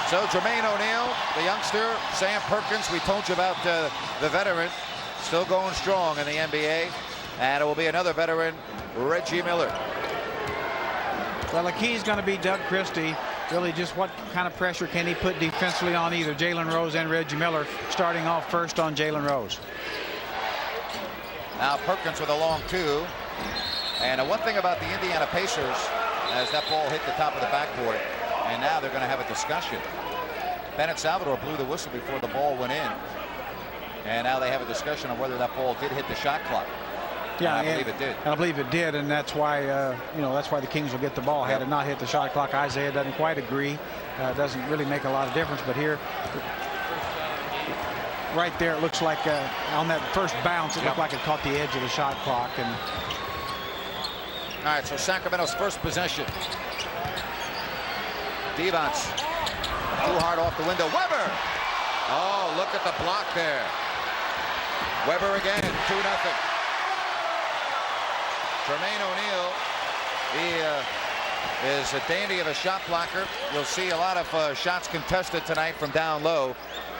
So Jermaine O'Neal, the youngster, Sam Perkins, we told you about the veteran, still going strong in the NBA. And it will be another veteran, Reggie Miller. Well, the key is going to be Doug Christie. Really, just what kind of pressure can he put defensively on either Jalen Rose and Reggie Miller, starting off first on Jalen Rose. Now Perkins with a long two. And one thing about the Indiana Pacers, as that ball hit the top of the backboard, and now they're going to have a discussion. Bennett Salvador blew the whistle before the ball went in. And now they have a discussion on whether that ball did hit the shot clock. Yeah, I believe it did. I believe it did, and that's why that's why the Kings will get the ball. Had it not hit the shot clock, Isaiah doesn't quite agree. Doesn't really make a lot of difference, but here, right there, it looks like on that first bounce, it looked like it caught the edge of the shot clock. And all right, so Sacramento's first possession. Devon's too hard off the window. Weber. Oh, look at the block there. Weber again, 2-0. Jermaine O'Neal, he is a dandy of a shot blocker. You'll see a lot of shots contested tonight from down low.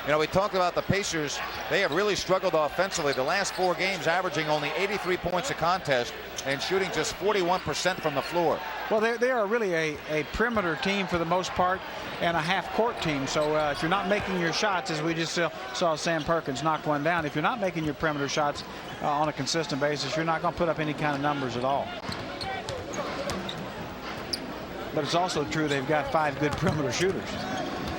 You know, we talked about the Pacers. They have really struggled offensively. The last 4 games averaging only 83 points a contest and shooting just 41% from the floor. Well, they are really a perimeter team for the most part and a half-court team. So if you're not making your shots, as we just saw Sam Perkins knock one down, if you're not making your perimeter shots on a consistent basis, you're not going to put up any kind of numbers at all. But it's also true they've got 5 good perimeter shooters.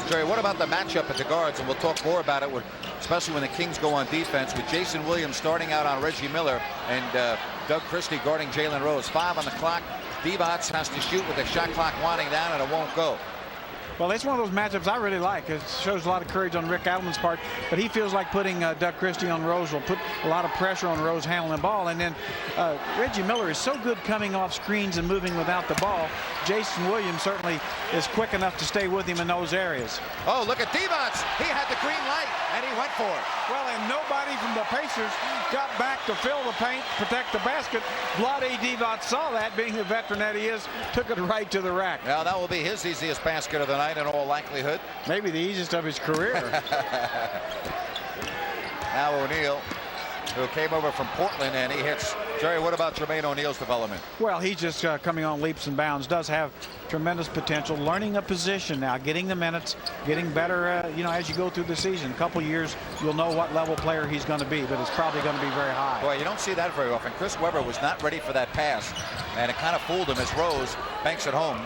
Jerry, what about the matchup at the guards? And we'll talk more about it, especially when the Kings go on defense, with Jason Williams starting out on Reggie Miller and Doug Christie guarding Jalen Rose. 5 on the clock. Divac has to shoot with the shot clock winding down, and it won't go. Well, it's one of those matchups I really like. It shows a lot of courage on Rick Adelman's part, but he feels like putting Doug Christie on Rose will put a lot of pressure on Rose handling the ball. And then Reggie Miller is so good coming off screens and moving without the ball. Jason Williams certainly is quick enough to stay with him in those areas. Oh, look at Divac. He had the green light, and he went for it. Well, and nobody from the Pacers got back to fill the paint, protect the basket. Vlade Divac saw that, being the veteran that he is, took it right to the rack. Now, that will be his easiest basket of the night in all likelihood. Maybe the easiest of his career. Now O'Neal, who came over from Portland, and he hits. Jerry, what about Jermaine O'Neal's development? Well, he's just coming on leaps and bounds. Does have tremendous potential. Learning a position now, getting the minutes, getting better. As you go through the season, a couple years, you'll know what level player he's going to be, but it's probably going to be very high. Boy, you don't see that very often. Chris Webber was not ready for that pass, and it kind of fooled him as Rose banks it home.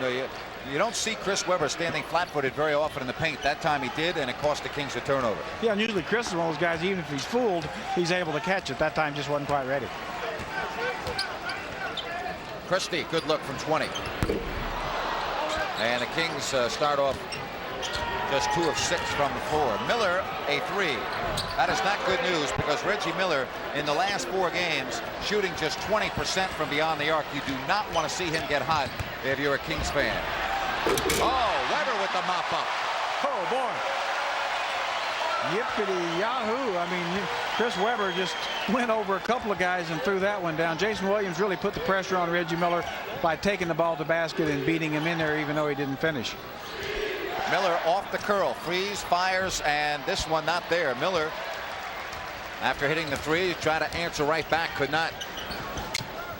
You don't see Chris Webber standing flat-footed very often in the paint. That time he did, and it cost the Kings a turnover. Yeah, and usually Chris is one of those guys, even if he's fooled, he's able to catch it. That time just wasn't quite ready. Christie, good look from 20. And the Kings start off just 2 of 6 from the floor. Miller, a 3. That is not good news, because Reggie Miller, in the last 4 games, shooting just 20% from beyond the arc. You do not want to see him get hot if you're a Kings fan. Oh, Weber with the mop up. Oh, boy. Yippity yahoo. I mean, Chris Webber just went over a couple of guys and threw that one down. Jason Williams really put the pressure on Reggie Miller by taking the ball to basket and beating him in there, even though he didn't finish. Miller off the curl, freeze, fires, and this one not there. Miller, after hitting the 3, tried to answer right back, could not.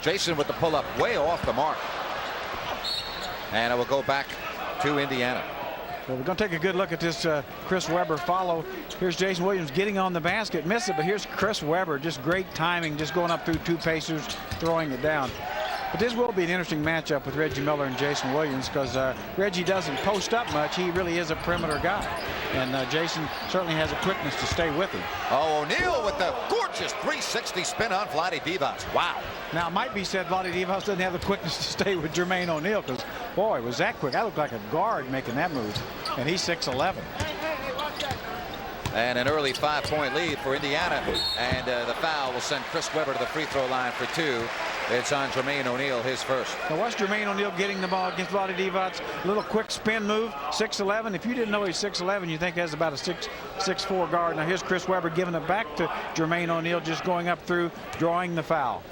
Jason with the pull-up, way off the mark. And it will go back to Indiana. Well, we're going to take a good look at this Chris Webber follow. Here's Jason Williams getting on the basket, missed it, but here's Chris Webber, just great timing, just going up through 2 Pacers, throwing it down. But this will be an interesting matchup with Reggie Miller and Jason Williams, because Reggie doesn't post up much. He really is a perimeter guy. And Jason certainly has a quickness to stay with him. Oh, O'Neal with the gorgeous 360 spin on Vlade Divac. Wow. Now, it might be said Vlade Divac doesn't have the quickness to stay with Jermaine O'Neal, because, boy, was that quick. That looked like a guard making that move. And he's 6'11". And an early 5-point lead for Indiana. And the foul will send Chris Webber to the free throw line for 2. It's on Jermaine O'Neal, his first. Now watch Jermaine O'Neal getting the ball against Vlade Divac. Little quick spin move, 6'11". If you didn't know he's 6'11", you think that's about a 6'4" guard. Now here's Chris Webber giving it back to Jermaine O'Neal, just going up through, drawing the foul.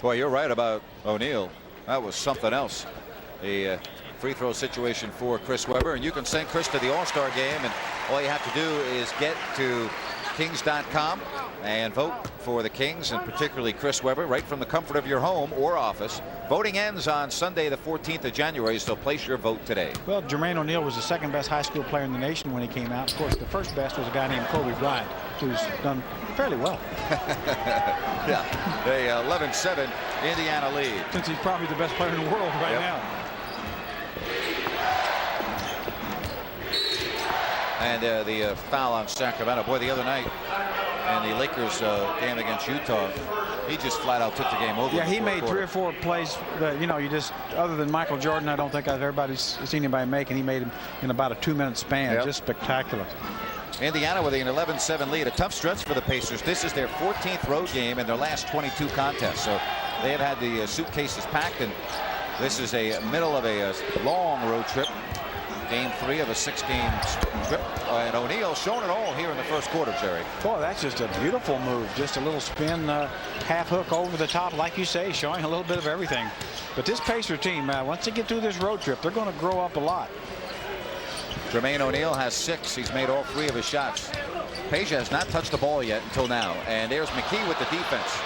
Boy, you're right about O'Neal. That was something else. He free throw situation for Chris Webber, and you can send Chris to the All-Star game, and all you have to do is get to Kings.com and vote for the Kings, and particularly Chris Webber, right from the comfort of your home or office. Voting ends on Sunday, the 14th of January, so place your vote today. Well, Jermaine O'Neal was the second best high school player in the nation when he came out. Of course, the first best was a guy named Kobe Bryant, who's done fairly well. Yeah, the 11-7 Indiana lead. Since he's probably the best player in the world right now. And the foul on Sacramento. Boy, the other night in the Lakers game against Utah, he just flat out took the game over. Yeah, he made 3 or 4 plays that, you know, you just, other than Michael Jordan, I don't think everybody's seen anybody make, and he made him in about a 2-minute span. Just spectacular. Indiana with an 11-7 lead. A tough stretch for the Pacers. This is their 14th road game in their last 22 contests. So they have had the suitcases packed, and this is a middle of a long road trip. Game 3 of a 6-game trip, and O'Neal showing it all here in the first quarter, Jerry. Boy, that's just a beautiful move. Just a little spin, half hook over the top, like you say, showing a little bit of everything. But this Pacer team, once they get through this road trip, they're going to grow up a lot. Jermaine O'Neal has 6. He's made all 3 of his shots. Peja has not touched the ball yet until now, and there's McKee with the defense.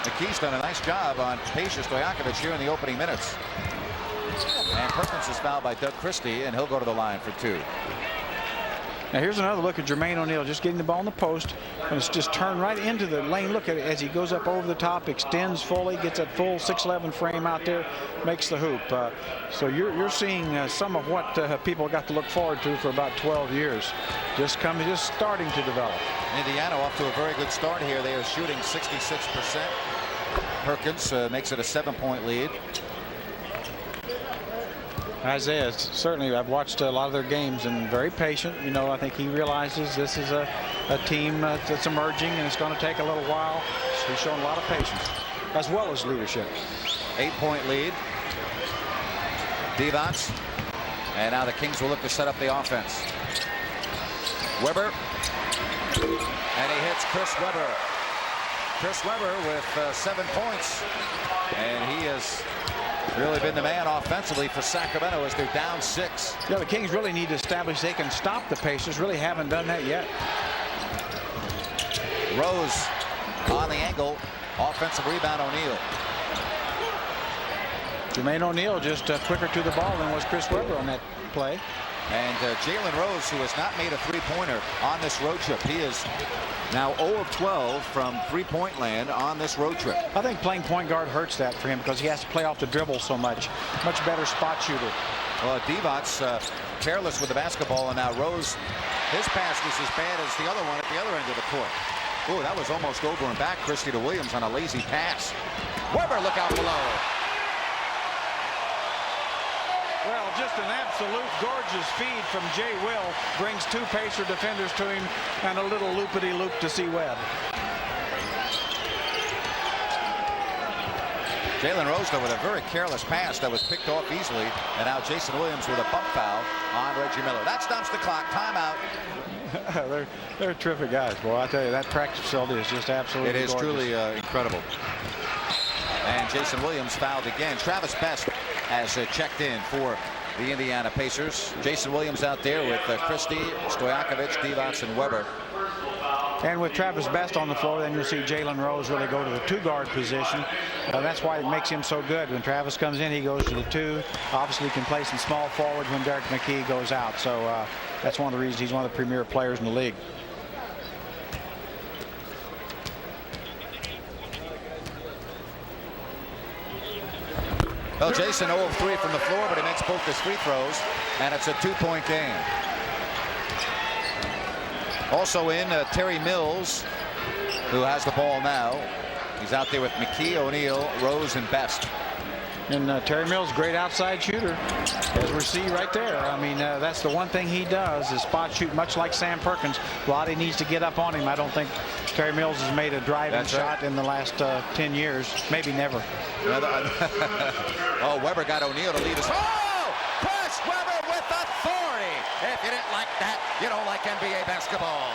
McKee's done a nice job on Peja Stojakovic here in the opening minutes. And Perkins is fouled by Doug Christie, and he'll go to the line for 2. Now here's another look at Jermaine O'Neal, just getting the ball in the post, and it's just turned right into the lane. Look at it as he goes up over the top, extends fully, gets that full 6'11" frame out there, makes the hoop. So you're seeing some of what people got to look forward to for about 12 years, just starting to develop. Indiana off to a very good start here. They are shooting 66%. Perkins makes it a 7-point lead. Isaiah, certainly, I've watched a lot of their games, and very patient. You know, I think he realizes this is a team that's emerging, and it's going to take a little while. So he's shown a lot of patience, as well as leadership. 8-point lead. Divac. And now the Kings will look to set up the offense. Webber. And he hits Chris Webber. Chris Webber with 7 points. And he has really been the man offensively for Sacramento as they're down 6. Yeah, the Kings really need to establish they can stop the Pacers. Really haven't done that yet. Rose on the angle. Offensive rebound, O'Neal. Jermaine O'Neal just quicker to the ball than was Chris Webber on that play. And Jalen Rose, who has not made a 3-pointer on this road trip. He is now 0 of 12 from 3-point land on this road trip. I think playing point guard hurts that for him because he has to play off the dribble so much. Much better spot shooter. Well, Divac careless with the basketball, and now Rose, his pass was as bad as the other one at the other end of the court. Oh, that was almost over and back. Christie to Williams on a lazy pass. Webber, look out below. Well, just an absolute gorgeous feed from Jay Will. Brings 2 Pacer defenders to him and a little loopity-loop to see Webb. Jalen Rose, though, with a very careless pass that was picked off easily. And now Jason Williams with a bump foul on Reggie Miller. That stops the clock. Timeout. they're terrific guys. Boy, I tell you, that practice facility is just absolutely It is gorgeous. truly incredible. And Jason Williams fouled again. Travis Best has checked in for the Indiana Pacers. Jason Williams out there with Christie, Stojakovic, Divac, and Webber. And with Travis Best on the floor, then you'll see Jalen Rose really go to the 2-guard position. That's why it makes him so good. When Travis comes in, he goes to the 2. Obviously, can play some small forward when Derek McKee goes out. So that's one of the reasons he's one of the premier players in the league. Well, Jason 0 of 3 from the floor, but he makes both his free throws, and it's a 2-point game. Also in Terry Mills, who has the ball now. He's out there with McKee, O'Neal, Rose, and Best. And Terry Mills, great outside shooter, as we see right there. I mean, that's the one thing he does is spot shoot, much like Sam Perkins. Lottie needs to get up on him. I don't think Terry Mills has made a driving shot in the last 10 years, maybe never. Oh, Webber got O'Neal to lead us. Oh, Chris Webber with authority. If you didn't like that, you don't like NBA basketball.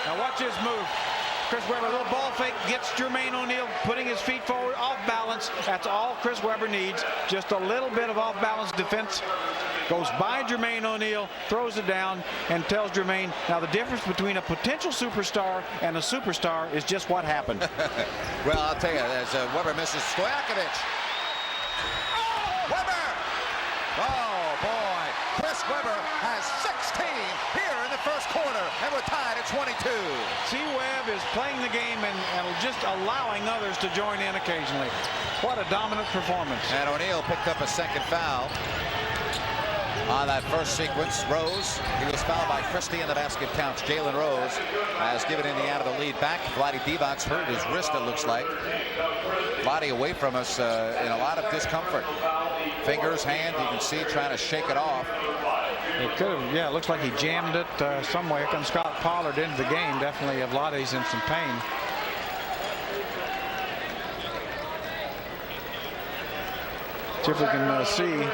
Now watch his move. Chris Webber, a little ball fake, gets Jermaine O'Neal putting his feet forward, off balance. That's all Chris Webber needs. Just a little bit of off balance defense. Goes by Jermaine O'Neal, throws it down, and tells Jermaine, now the difference between a potential superstar and a superstar is just what happened. Well, I'll tell you, as Webber misses Stojakovic. Webber! Oh, boy. Chris Webber has 16 here in the first quarter, and we're tied at 22. C-Webb is playing the game and just allowing others to join in occasionally. What a dominant performance. And O'Neal picked up a second foul on that first sequence. Rose, he was fouled by Christie, and the basket counts. Jalen Rose has given Indiana the lead back. Vlade Divac hurt his wrist, it looks like. Vlade away from us in a lot of discomfort. Fingers, hand, you can see trying to shake it off. It could have, yeah, it looks like he jammed it somewhere. Here comes Scott Pollard into the game. Definitely Vlade's in some pain. See if we can see.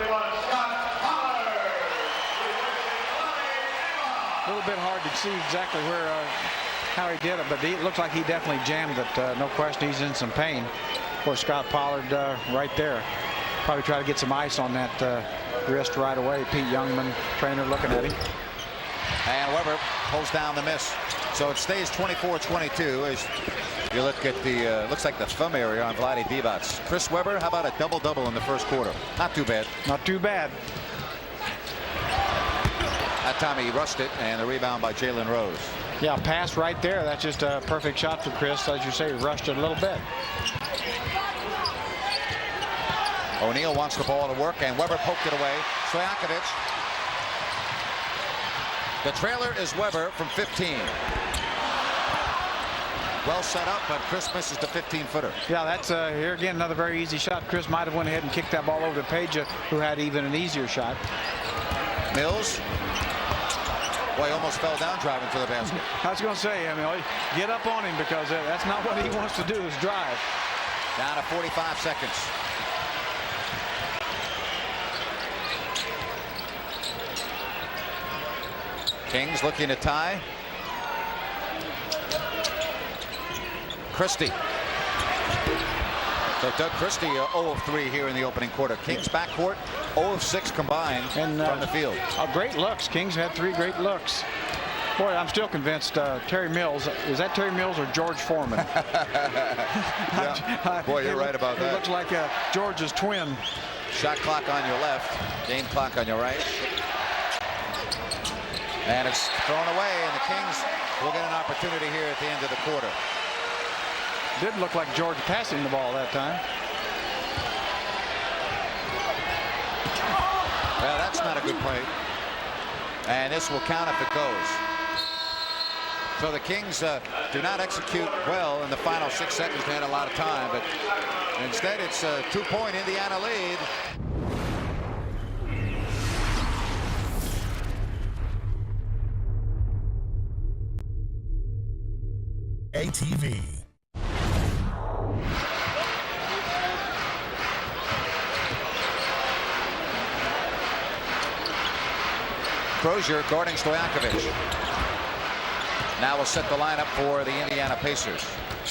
A little bit hard to see exactly where how he did it, but it looks like he definitely jammed it. No question, he's in some pain. Of course, Scott Pollard right there. Probably try to get some ice on that wrist right away. Pete Youngman, trainer, looking at him. And Webber pulls down the miss. So it stays 24-22 as you look at the, looks like the thumb area on Vlade Divac. Chris Webber, how about a double-double in the first quarter? Not too bad. Not too bad. That time he rushed it, and the rebound by Jalen Rose. Yeah, pass right there. That's just a perfect shot for Chris. As you say, he rushed it a little bit. O'Neal wants the ball to work, and Webber poked it away. Stojakovic. The trailer is Webber from 15. Well set up, but Chris misses the 15-footer. Yeah, that's here again another very easy shot. Chris might have went ahead and kicked that ball over to Peja, who had even an easier shot. Mills. Boy, he almost fell down driving to the basket. I was going to say, I mean, get up on him because that's not what he wants to do is drive. Down to 45 seconds. Kings looking to tie. Christie. So Doug Christie 0 of 3 here in the opening quarter. Kings backcourt 0 of 6 combined from the field. Great looks. Kings had 3 great looks. Boy, I'm still convinced Terry Mills. Is that Terry Mills or George Foreman? Yeah. Boy, you're right about that. It looks like George's twin. Shot clock on your left. Game clock on your right. And it's thrown away, and the Kings will get an opportunity here at the end of the quarter. Did look like George passing the ball that time. Well, that's not a good play. And this will count if it goes. So the Kings do not execute well in the final 6 seconds. They had a lot of time, but instead it's a 2-point Indiana lead. ATV. Crozier guarding Stojakovic. Now we'll set the lineup for the Indiana Pacers.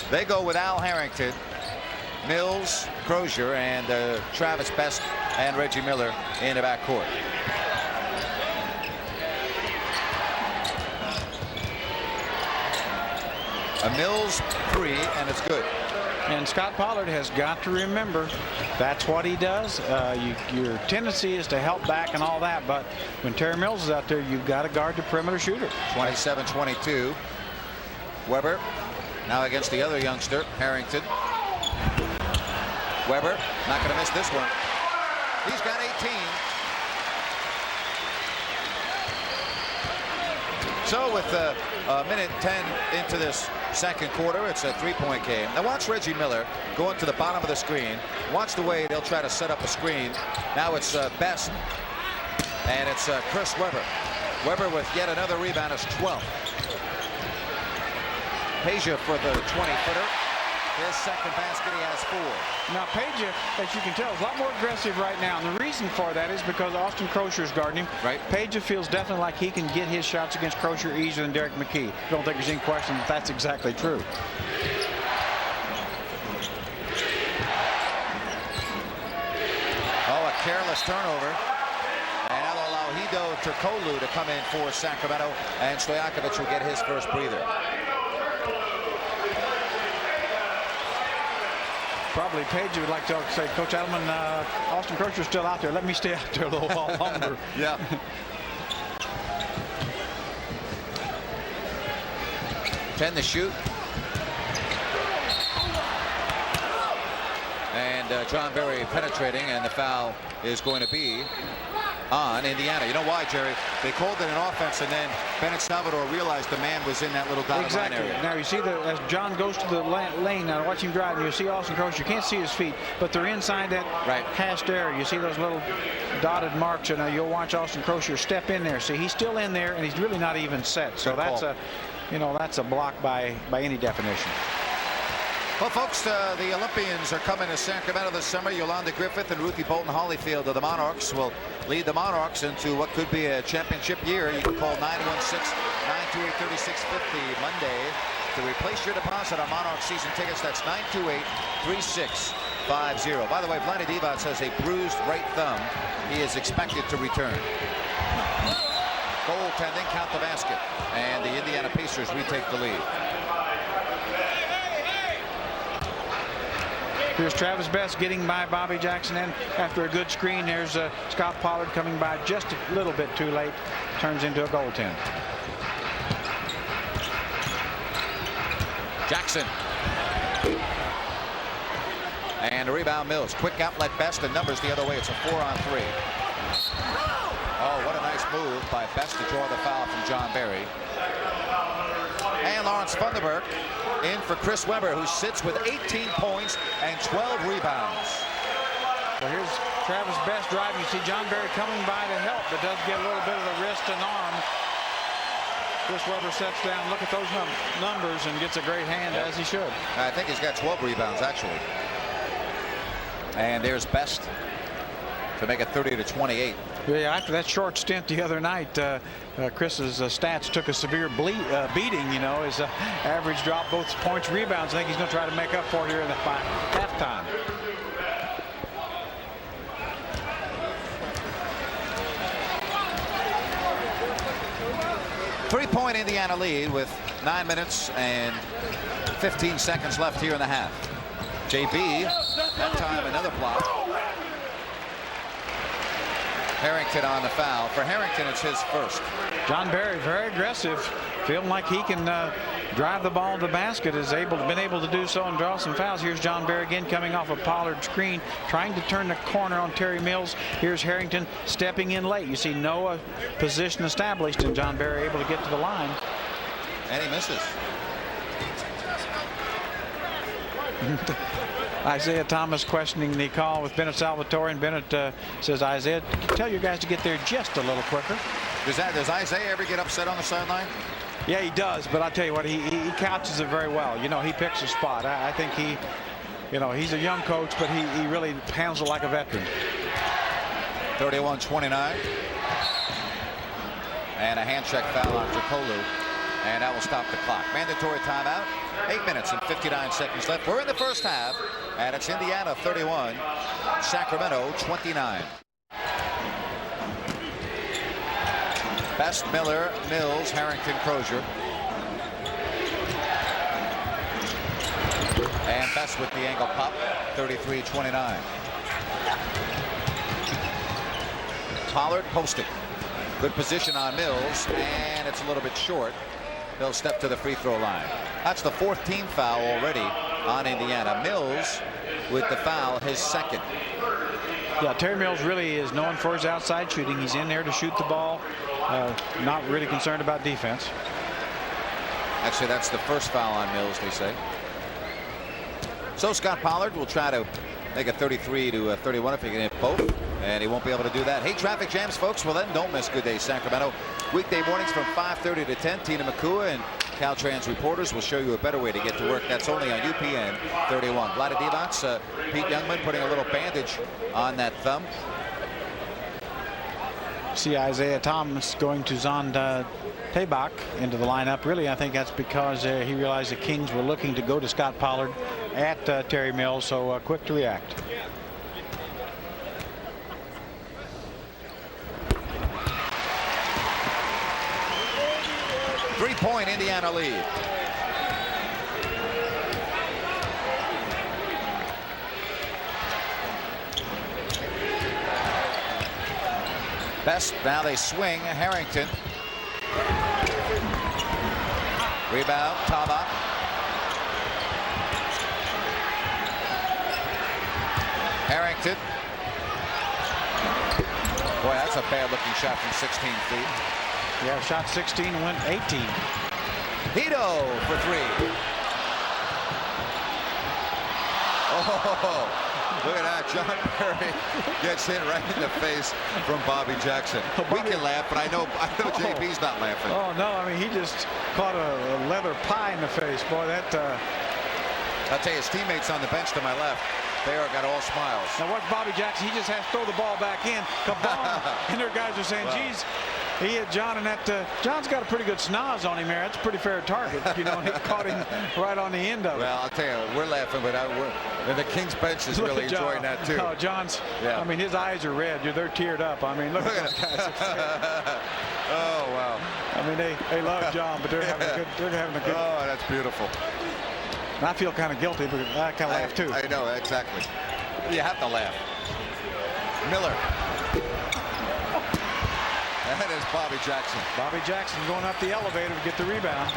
They go with Al Harrington, Mills, Crozier, and Travis Best and Reggie Miller in the backcourt. A Mills 3, and it's good. And Scott Pollard has got to remember that's what he does. Your tendency is to help back and all that, but when Terry Mills is out there, you've got to guard the perimeter shooter. 27-22. Webber now against the other youngster, Harrington. Webber not going to miss this one. He's got 18. So with a minute 10 into this second quarter, it's a 3-point game. Now watch Reggie Miller going to the bottom of the screen. Watch the way they'll try to set up a screen. Now it's Best, and it's Chris Webber. Webber with yet another rebound, is 12th. Peja for the 20-footer. His second basket, he has 4. Now, Page, as you can tell, is a lot more aggressive right now. And the reason for that is because Austin Crozier's guarding him. Right. Page feels definitely like he can get his shots against Crozier easier than Derek McKee. I don't think there's any question that that's exactly true. Oh, a careless turnover. And that'll allow Hedo Turkoglu to come in for Sacramento. And Stojakovic will get his first breather. Probably Page would like to say, Coach Edelman, Austin Crozier's still out there. Let me stay out there a little while longer. Yeah. Ten to shoot. And John Berry penetrating, and the foul is going to be on Indiana. You know why, Jerry? They called it an offense, and then Bennett Salvador realized the man was in that little dotted line area. Now you see that as John goes to the lane, now watch him drive, and you see Austin Crozier. You can't see his feet, but they're inside that hashed area. You see those little dotted marks, and you'll watch Austin Crozier step in there. See, he's still in there, and he's really not even set. So that's a, that's a block by any definition. Well, folks, the Olympians are coming to Sacramento this summer. Yolanda Griffith and Ruthie Bolton Holyfield of the Monarchs will lead the Monarchs into what could be a championship year. You can call 916-928-3650 Monday to replace your deposit on Monarch season tickets. That's 928-3650. By the way, Vlade Divac has a bruised right thumb. He is expected to return. Goaltending, count the basket, and the Indiana Pacers retake the lead. Here's Travis Best getting by Bobby Jackson, and after a good screen, there's Scott Pollard coming by just a little bit too late. Turns into a goaltend. Jackson. And a rebound, Mills. Quick outlet, Best, and numbers the other way. It's a 4-on-3. Oh, what a nice move by Best to draw the foul from John Berry. And Lawrence Funderburk in for Chris Webber, who sits with 18 points and 12 rebounds. Well, here's Travis Best driving. You see John Berry coming by to help, but does get a little bit of the wrist and arm. Chris Webber sets down, look at those numbers, and gets a great hand, as he should. I think he's got 12 rebounds, actually. And there's Best to make it 30-28. Yeah, after that short stint the other night, Chris's stats took a severe beating. His average dropped, both points, rebounds. I think he's going to try to make up for it here in the halftime. Three-point Indiana lead with 9 minutes and 15 seconds left here in the half. JB, that time another block. Harrington on the foul. For Harrington, it's his first. John Berry, very aggressive, feeling like he can drive the ball to the basket. Been able to do so and draw some fouls. Here's John Berry again coming off a Pollard screen, trying to turn the corner on Terry Mills. Here's Harrington stepping in late. You see no position established, and John Berry able to get to the line. And he misses. Isaiah Thomas questioning the call with Bennett Salvatore, and Bennett says, Isaiah, tell your guys to get there just a little quicker. Does Isaiah ever get upset on the sideline? Yeah, he does, but I'll tell you what, he couches it very well. He picks a spot. I think he's a young coach, but he really handles it like a veteran. 31-29. And a hand check foul on Turkoglu. And that will stop the clock. Mandatory timeout. 8 minutes and 59 seconds left. We're in the first half, and it's Indiana 31, Sacramento 29. Best, Miller, Mills, Harrington, Crozier. And Best with the angle pop, 33-29. Pollard posting. Good position on Mills, and it's a little bit short. He'll step to the free throw line. That's the 4th team foul already on Indiana. Mills with the foul, his second. Yeah, Terry Mills really is known for his outside shooting. He's in there to shoot the ball. Not really concerned about defense. Actually, that's the first foul on Mills, they say. So Scott Pollard will try to make it 33-31 if he can hit both, and he won't be able to do that. Hey, traffic jams, folks. Well, then don't miss Good Day Sacramento. Weekday mornings from 5:30 to 10. Tina McCua and Caltrans reporters will show you a better way to get to work. That's only on UPN 31. Vlade Divac, Pete Youngman putting a little bandage on that thumb. See Isaiah Thomas going to Zond Tabak into the lineup. Really, I think that's because he realized the Kings were looking to go to Scott Pollard at Terry Mills, so quick to react. Three-point Indiana lead. Best, now they swing. Harrington. Rebound, Tabak. Harrington. Boy, that's a bad-looking shot from 16 feet. Yeah, shot 16 and went 18. Hito for three. Oh, look at that. John Perry gets hit right in the face from Bobby Jackson. We can laugh, but I know JB's not laughing. Oh, no, I mean, he just caught a leather pie in the face. Boy, that... I'll tell you, his teammates on the bench to my left, they are got all smiles. Now, watch Bobby Jackson. He just has to throw the ball back in. Kabam! And their guys are saying, geez, he hit John, and that John's got a pretty good snoz on him there. That's a pretty fair target, you know, and he caught him right on the end of it. Well, I'll tell you, we're laughing, but and the Kings bench is really enjoying that too. No, John's, yeah. I mean, his eyes are red. They're teared up. I mean, look at those guys. Oh, wow. I mean, they love John, but they're having a good. Oh, that's beautiful. And I feel kind of guilty, but I kind of laugh too. I know, exactly. You have to laugh. Miller. That is Bobby Jackson. Bobby Jackson going up the elevator to get the rebound.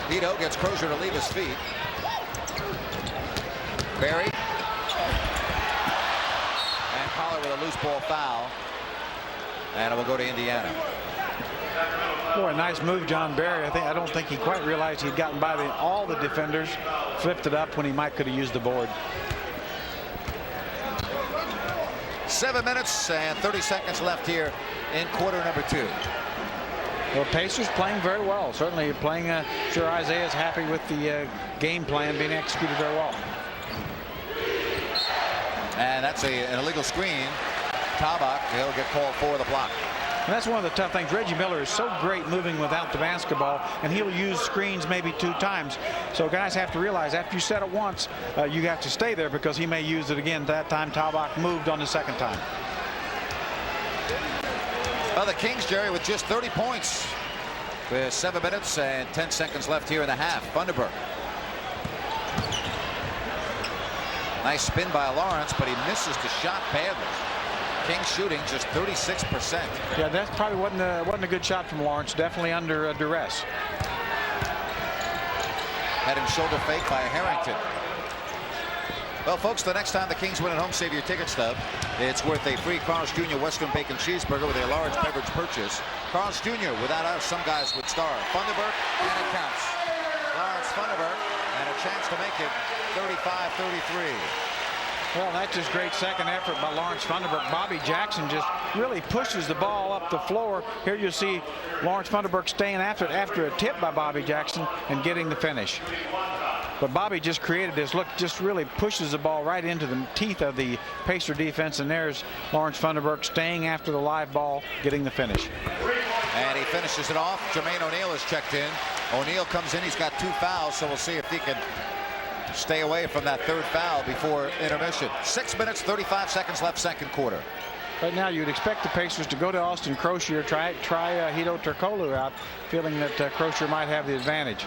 Hito gets Crozier to leave his feet. Barry. And Pollard with a loose ball foul. And it will go to Indiana. Boy, nice move, John Barry. I don't think he quite realized he'd gotten by all the defenders, flipped it up when he could have used the board. 7 minutes and 30 seconds left here in quarter number 2. Well, Pacers playing very well. Certainly playing. Sure, Isaiah's happy with the game plan being executed very well. And that's an illegal screen. Tabak, he'll get called for the block. And that's one of the tough things. Reggie Miller is so great moving without the basketball, and he'll use screens maybe 2 times. So guys have to realize after you set it once, you have to stay there because he may use it again. That time Tabak moved on the second time. Well, the Kings, Jerry, with just 30 points with 7 minutes and 10 seconds left here in the half. Thunderbird. Nice spin by Lawrence, but he misses the shot badly. Kings shooting just 36%. Yeah, that probably wasn't a good shot from Lawrence. Definitely under duress. Head and shoulder fake by Harrington. Well, folks, the next time the Kings win at home, save your ticket stub. It's worth a free Carl's Jr. Western Bacon Cheeseburger with a large beverage purchase. Carl's Jr. Without us, some guys would starve. Thunderbird, and it counts. Lawrence Thunderbird, and a chance to make it 35-33. Well, that's just great second effort by Lawrence Thunderbird. Bobby Jackson just really pushes the ball up the floor. Here you see Lawrence Thunderbird staying after it after a tip by Bobby Jackson and getting the finish. But Bobby just created this look, just really pushes the ball right into the teeth of the Pacer defense. And there's Lawrence Thunderbird staying after the live ball, getting the finish. And he finishes it off. Jermaine O'Neal is checked in. O'Neal comes in. He's got 2 fouls, so we'll see if he can stay away from that 3rd foul before intermission. 6 minutes, 35 seconds left, second quarter. Right now, you'd expect the Pacers to go to Austin Crozier, try Hito Turkoglu out, feeling that Crozier might have the advantage.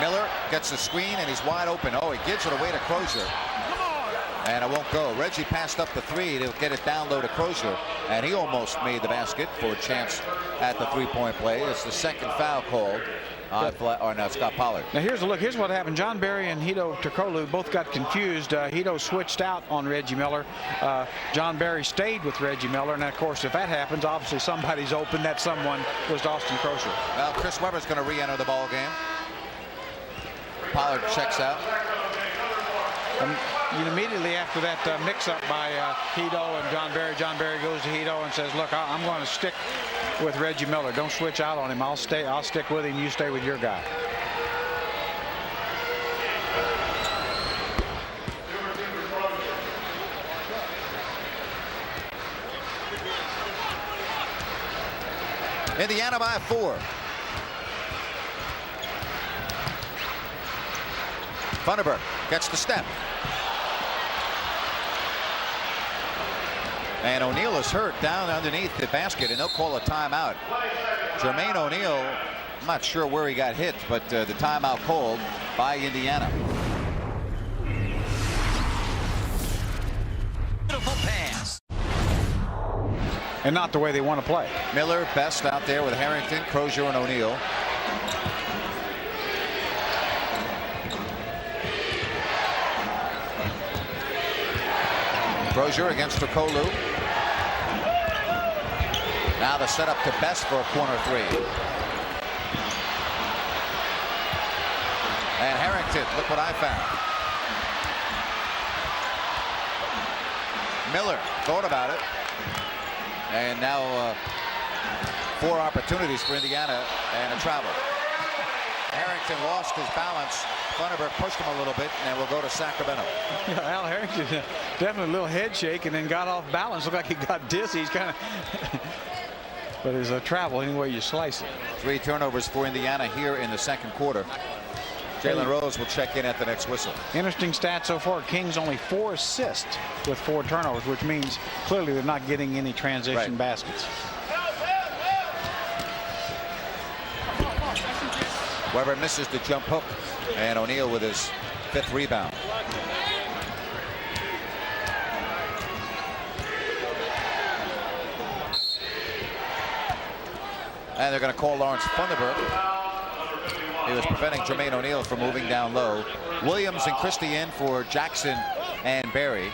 Miller gets the screen, and he's wide open. Oh, he gives it away to Crozier. And it won't go. Reggie passed up the 3 to get it down low to Crozier, and he almost made the basket for a chance at the 3-point play. It's the 2nd foul called on Scott Pollard. Now here's a look. Here's what happened. John Barry and Hito Turkoglu both got confused. Hito switched out on Reggie Miller. John Barry stayed with Reggie Miller, and of course, if that happens, obviously somebody's open. That someone was Austin Crozier. Well, Chris Webber's going to re-enter the ball game. Pollard checks out. immediately after that mix-up by Hito and John Barry goes to Hito and says, look, I'm going to stick with Reggie Miller. Don't switch out on him. I'll stick with him. You stay with your guy. Indiana by 4. Funderburk gets the step. And O'Neal is hurt down underneath the basket, and they'll call a timeout. Jermaine O'Neal, I'm not sure where he got hit, but the timeout called by Indiana. Beautiful pass. And not the way they want to play. Miller, Best out there with Harrington, Crozier, and O'Neal. Crozier against Tricolu. Now the setup to Best for a corner 3. And Harrington, look what I found. Miller thought about it. And now 4 opportunities for Indiana and a travel. Harrington lost his balance. Funderburk pushed him a little bit, and we'll go to Sacramento. Yeah, Al Harrington definitely a little head shake and then got off balance. Looked like he got dizzy. He's kind of but it's a travel any way you slice it. 3 turnovers for Indiana here in the second quarter. Jalen Rose will check in at the next whistle. Interesting stat so far. Kings only 4 assists with 4 turnovers, which means clearly they're not getting any transition baskets. Weber misses the jump hook, and O'Neal with his 5th rebound. And they're going to call Lawrence Funderburk. He was preventing Jermaine O'Neal from moving down low. Williams and Christie in for Jackson and Barry.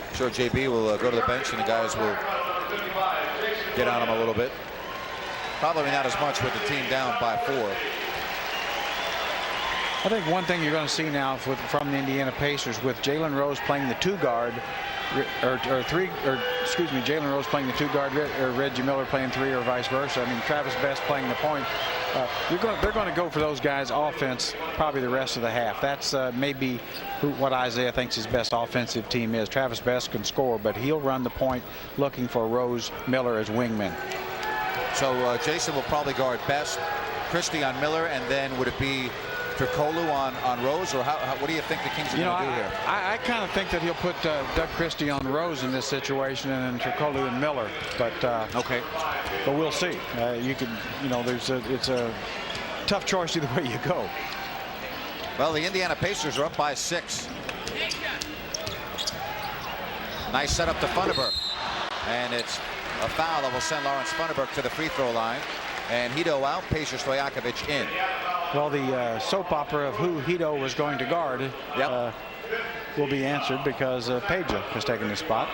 I'm sure JB will go to the bench, and the guys will get on him a little bit. Probably not as much with the team down by 4. I think one thing you're going to see now from the Indiana Pacers with Jalen Rose playing the 2 guard, Jalen Rose playing the 2 guard, or Reggie Miller playing 3, or vice versa. I mean, Travis Best playing the point. They're going to go for those guys' offense probably the rest of the half. That's maybe what Isaiah thinks his best offensive team is. Travis Best can score, but he'll run the point looking for Rose, Miller as wingmen. So Jason will probably guard Best, Christie on Miller, and then would it be Tricolu on Rose, or what do you think the Kings are going to do here? I kind of think that he'll put Doug Christie on Rose in this situation, and then Tricolu and Miller. But okay, but we'll see. It's a tough choice either way you go. Well, the Indiana Pacers are up by 6. Nice setup to Funderburk, and it's a foul that will send Lawrence Funderburk to the free throw line. And Hito out, Peja Stojakovic in. Well, the soap opera of who Hito was going to guard will be answered because Peja has taken his spot.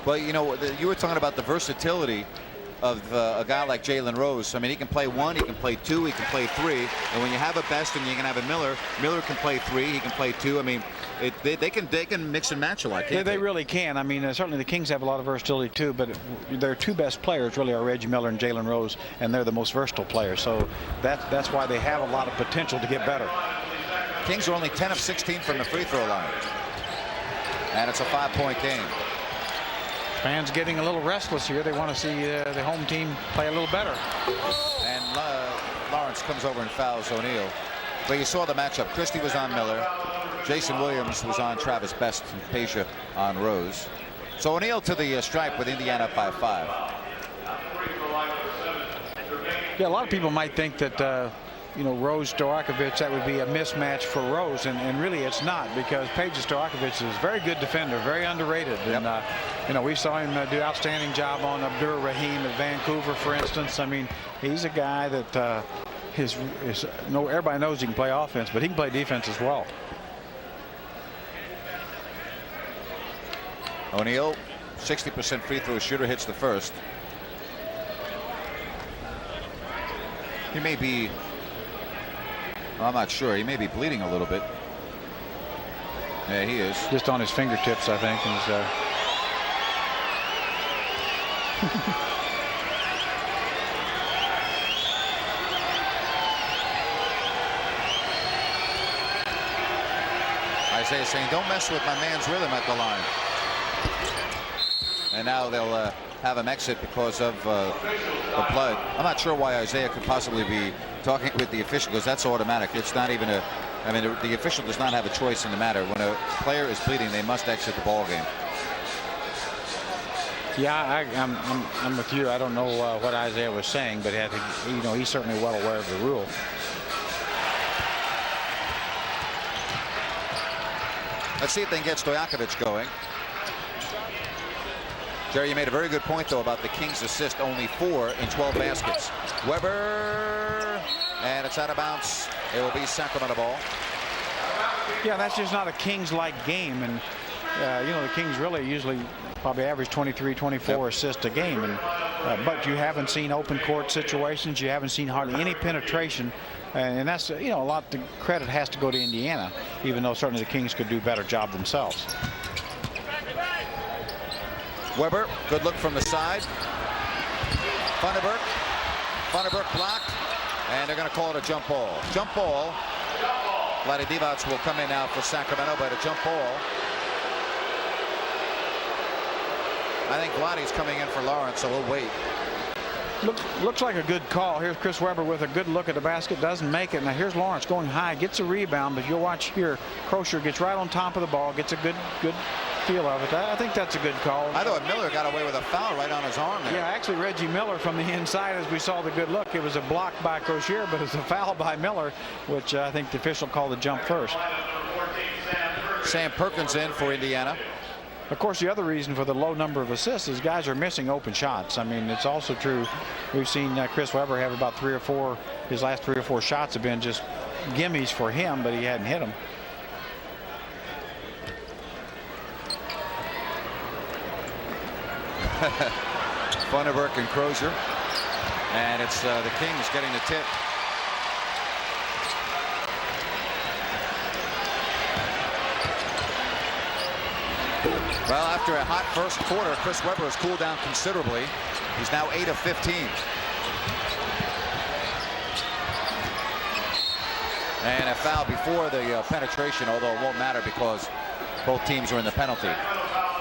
Well, you know, you were talking about the versatility of a guy like Jalen Rose. I mean, he can play 1, he can play 2, he can play 3. And when you have a Best and you can have a Miller can play 3, he can play 2. I mean, they can mix and match a lot. They really can. I mean, certainly the Kings have a lot of versatility too, but their 2 best players really are Reggie Miller and Jalen Rose, and they're the most versatile players. So that's why they have a lot of potential to get better. Kings are only 10 of 16 from the free throw line. And it's a 5-point game. Fans getting a little restless here. They want to see the home team play a little better. And Lawrence comes over and fouls O'Neal. But you saw the matchup. Christie was on Miller. Jason Williams was on Travis Best, and Peja on Rose. So O'Neal to the stripe with Indiana up by 5. Yeah, a lot of people might think that Rose Stojakovic, that would be a mismatch for Rose, and really it's not, because Peja Stojakovic is a very good defender, very underrated. Yep. And we saw him do an outstanding job on Abdur Rahim at Vancouver, for instance. I mean, he's a guy that everybody knows he can play offense, but he can play defense as well. O'Neal, 60% free throw shooter, hits the first. He may be, I'm not sure, he may be bleeding a little bit. Yeah, he is. Just on his fingertips, I think. Isaiah saying, don't mess with my man's rhythm at the line. And now they'll have him exit because of the blood. I'm not sure why Isaiah could possibly be talking with the official, because that's automatic. It's not even a, I mean, the official does not have a choice in the matter. When a player is bleeding, they must exit the ball game. Yeah, I'm with you. I don't know what Isaiah was saying, but he's certainly well aware of the rule. Let's see if they can get Stojakovic going. Jerry, you made a very good point, though, about the Kings' assist. Only 4 in 12 baskets. Weber, and it's out of bounds. It will be Sacramento ball. Yeah, that's just not a Kings-like game. And, the Kings really usually probably average 23, 24 assists a game. And but you haven't seen open court situations. You haven't seen hardly any penetration. And that's, a lot of the credit has to go to Indiana, even though certainly the Kings could do a better job themselves. Weber, good look from the side. Funderburk blocked, and they're going to call it a jump ball. Jump ball. Vlade Divac will come in now for Sacramento, but a jump ball. I think Vladdy's coming in for Lawrence, so we'll wait. Looks like a good call. Here's Chris Weber with a good look at the basket. Doesn't make it. Now here's Lawrence going high. Gets a rebound, but you'll watch here. Crozier gets right on top of the ball. Gets a good feel of it. I think that's a good call. I thought Miller got away with a foul right on his arm there. Yeah, actually Reggie Miller from the inside, as we saw the good look. It was a block by Crozier, but it's a foul by Miller, which I think the official called the jump first. Sam Perkins in for Indiana. Of course, the other reason for the low number of assists is guys are missing open shots. I mean, it's also true. We've seen Chris Weber have about 3 or 4. His last 3 or 4 shots have been just gimmies for him, but he hadn't hit them. Funderburk and Crozier, and it's the Kings getting the tip. Well, after a hot first quarter, Chris Weber has cooled down considerably. He's now 8 of 15. And a foul before the penetration, although it won't matter because both teams are in the penalty.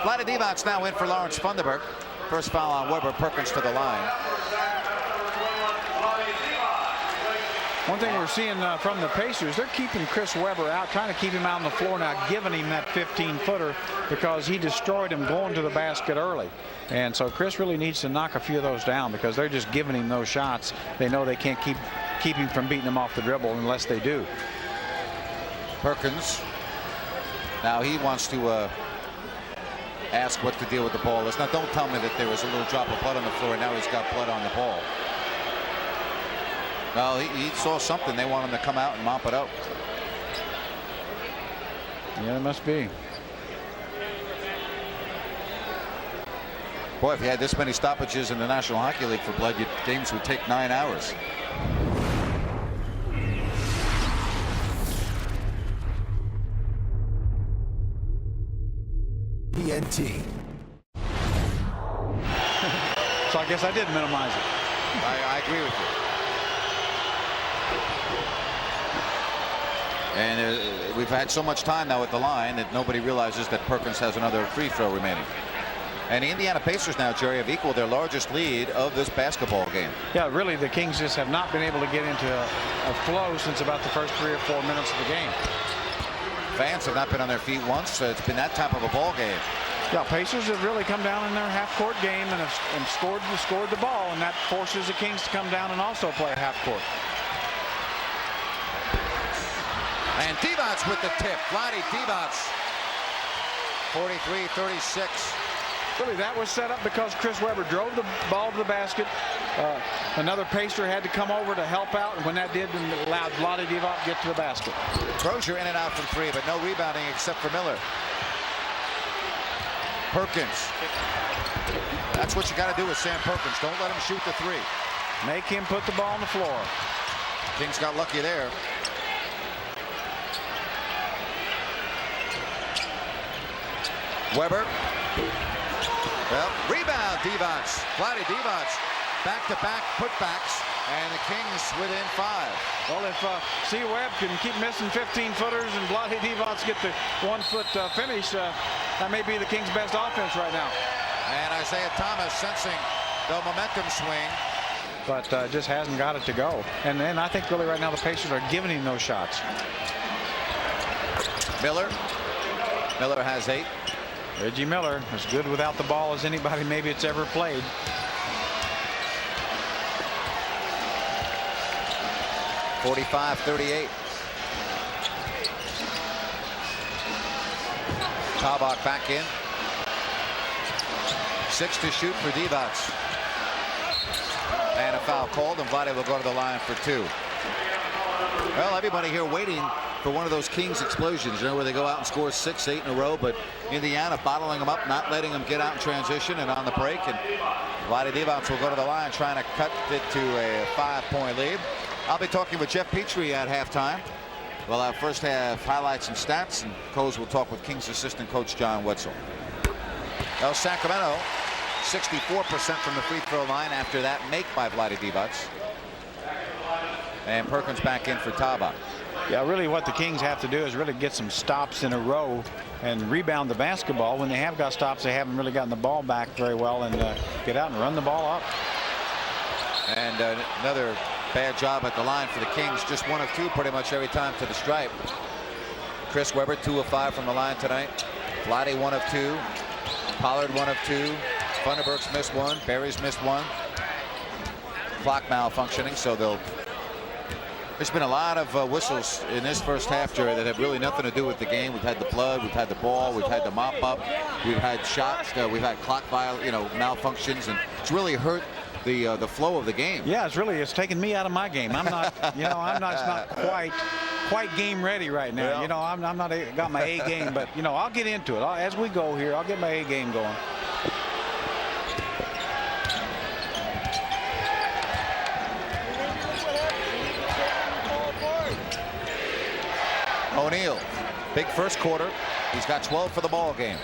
Vlade Divac now in for Lawrence Funderburk. First foul on Weber. Perkins to the line. One thing we're seeing from the Pacers, they're keeping Chris Weber out, trying to keep him out on the floor now, giving him that 15-footer because he destroyed him going to the basket early. And so Chris really needs to knock a few of those down because they're just giving him those shots. They know they can't keep him from beating him off the dribble unless they do. Perkins. Now he wants to ask what the deal with the ball is. Now don't tell me that there was a little drop of blood on the floor and now he's got blood on the ball. Well, he saw something. They want him to come out and mop it up. Yeah, it must be. Boy, if you had this many stoppages in the National Hockey League for blood, games would take 9 hours. TNT. So I guess I did minimize it. I agree with you. And we've had so much time now at the line that nobody realizes that Perkins has another free throw remaining. And the Indiana Pacers now, Jerry, have equaled their largest lead of this basketball game. Yeah, really, the Kings just have not been able to get into a flow since about the first 3 or 4 minutes of the game. Fans have not been on their feet once. So it's been that type of a ball game. Yeah, Pacers have really come down in their half-court game and scored the ball, and that forces the Kings to come down and also play half-court. And Divac with the tip. Vlade Divac. 43-36. Really, that was set up because Chris Weber drove the ball to the basket. Another Pacer had to come over to help out, and when that did, it allowed Vlade Divac to get to the basket. Crozier in and out from 3, but no rebounding except for Miller. Perkins. That's what you got to do with Sam Perkins. Don't let him shoot the 3. Make him put the ball on the floor. Kings got lucky there. Weber. Well, rebound, Divac. Vlade Divac. Back-to-back putbacks, and the Kings within 5. Well, if C. Webb can keep missing 15-footers and Vlade Divac get the 1-foot finish, that may be the Kings' best offense right now. And Isaiah Thomas sensing the momentum swing. But just hasn't got it to go. And I think really right now the Pacers are giving him those shots. Miller. Miller has 8. Reggie Miller as good without the ball as anybody maybe it's ever played. .45-38. Tabak back in. 6 to shoot for Divac. And a foul called, and Vlade will go to the line for 2. Well, everybody here waiting for one of those Kings explosions, you know, where they go out and score 6, 8 in a row, but Indiana bottling them up, not letting them get out in transition and on the break, and Vlade Divac will go to the line trying to cut it to a 5-point lead. I'll be talking with Jeff Petrie at halftime. We'll have first half highlights and stats, and Coles will talk with Kings assistant coach John Wetzel. Well, Sacramento 64% from the free throw line after that make by Vlade Divac. And Perkins back in for Tabak. Yeah, really what the Kings have to do is really get some stops in a row and rebound the basketball. When they have got stops, they haven't really gotten the ball back very well, and get out and run the ball up. And another bad job at the line for the Kings. Just 1 of 2 pretty much every time to the stripe. Chris Webber 2 of 5 from the line tonight. Vlade 1 of 2. Pollard 1 of 2. Funderburk's missed 1. Barry's missed 1. Clock malfunctioning, so there's been a lot of whistles in this first half, Jerry, that have really nothing to do with the game. We've had the blood, we've had the ball, we've had the mop up, we've had shots, we've had clock malfunctions, and it's really hurt the flow of the game. Yeah, it's taken me out of my game. I'm not, it's not quite game ready right now. Yeah. You know, I'm not got my A game, but I'll get into it as we go here. I'll get my A game going. O'Neal, big first quarter. He's got 12 for the ball game.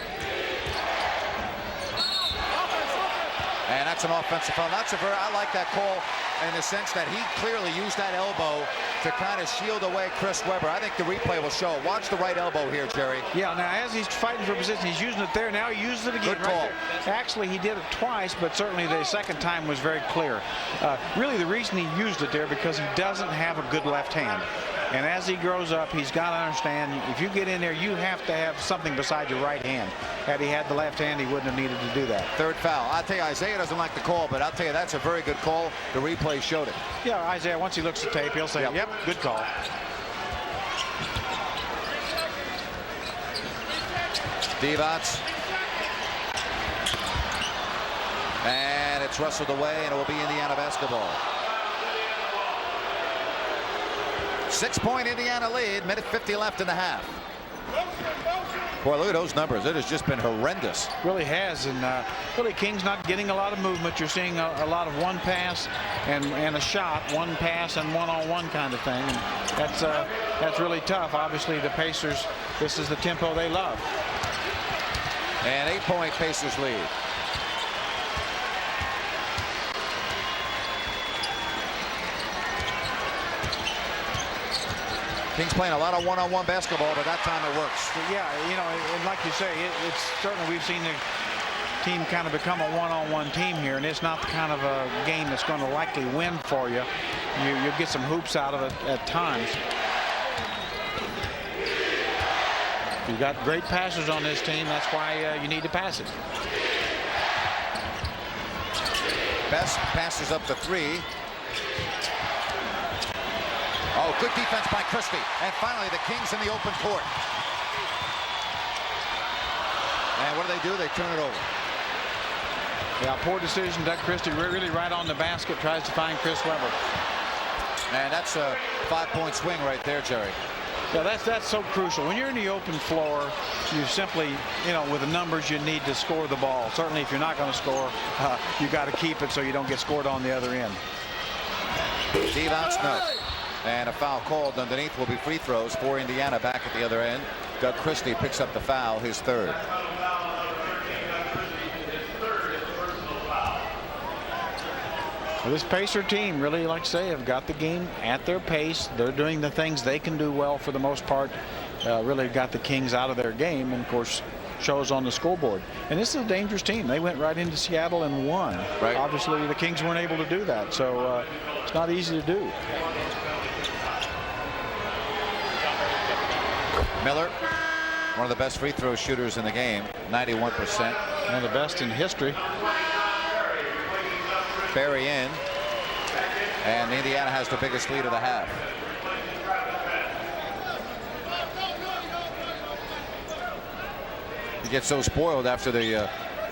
And that's an offensive foul. I like that call in the sense that he clearly used that elbow to kind of shield away Chris Webber. I think the replay will show it. Watch the right elbow here, Jerry. Yeah, now as he's fighting for position, he's using it there. Now he uses it again. Good call. Right there. Actually, he did it twice, but certainly the second time was very clear. Really, the reason he used it there because he doesn't have a good left hand. And as he grows up, he's got to understand if you get in there, you have to have something besides your right hand. Had he had the left hand, he wouldn't have needed to do that. Third foul. I'll tell you, Isaiah doesn't like the call, but I'll tell you, that's a very good call. The replay showed it. Yeah, Isaiah, once he looks at tape, he'll say, yep, good call. Divac. And it's wrestled away, and it will be Indiana basketball. 6-point Indiana lead, minute 50 left in the half. Boy, look at those numbers. It has just been horrendous. Really has, and really King's not getting a lot of movement. You're seeing a lot of one pass and a shot, one pass and one-on-one kind of thing. And that's really tough. Obviously, the Pacers, this is the tempo they love. And 8-point Pacers lead. Kings playing a lot of one-on-one basketball, but that time it works. Yeah, and like you say, it's certainly we've seen the team kind of become a one-on-one team here, and it's not the kind of a game that's going to likely win for you. You'll get some hoops out of it at times. You've got great passers on this team. That's why you need to pass it. Best passes up to 3. Oh, good defense by Christie. And finally, the Kings in the open court. And what do? They turn it over. Yeah, poor decision. Doug Christie really right on the basket, tries to find Chris Webber. And that's a 5-point swing right there, Jerry. Yeah, that's so crucial. When you're in the open floor, you simply, with the numbers, you need to score the ball. Certainly, if you're not going to score, you got to keep it so you don't get scored on the other end. Steve outs, no. And a foul called underneath will be free throws for Indiana back at the other end. Doug Christie picks up the foul, his third. Well, this Pacer team really, like I say, have got the game at their pace. They're doing the things they can do well for the most part. Really got the Kings out of their game, and of course shows on the scoreboard. And this is a dangerous team. They went right into Seattle and won. Right. Obviously the Kings weren't able to do that, so it's not easy to do. Miller, one of the best free throw shooters in the game, 91%. One of the best in history. Barry in, and Indiana has the biggest lead of the half. You get so spoiled after the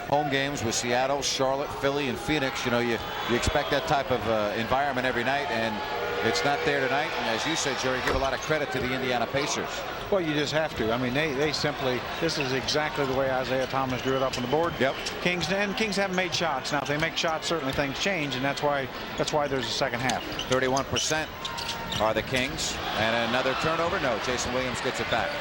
home games with Seattle, Charlotte, Philly, and Phoenix. You know, you expect that type of environment every night, and it's not there tonight. And as you said, Jerry, give a lot of credit to the Indiana Pacers. Well, you just have to. I mean, they simply, this is exactly the way Isaiah Thomas drew it up on the board. Yep. Kings haven't made shots. Now, if they make shots, certainly things change, and that's why there's a second half. 31% are the Kings, and another turnover. No, Jason Williams gets it back.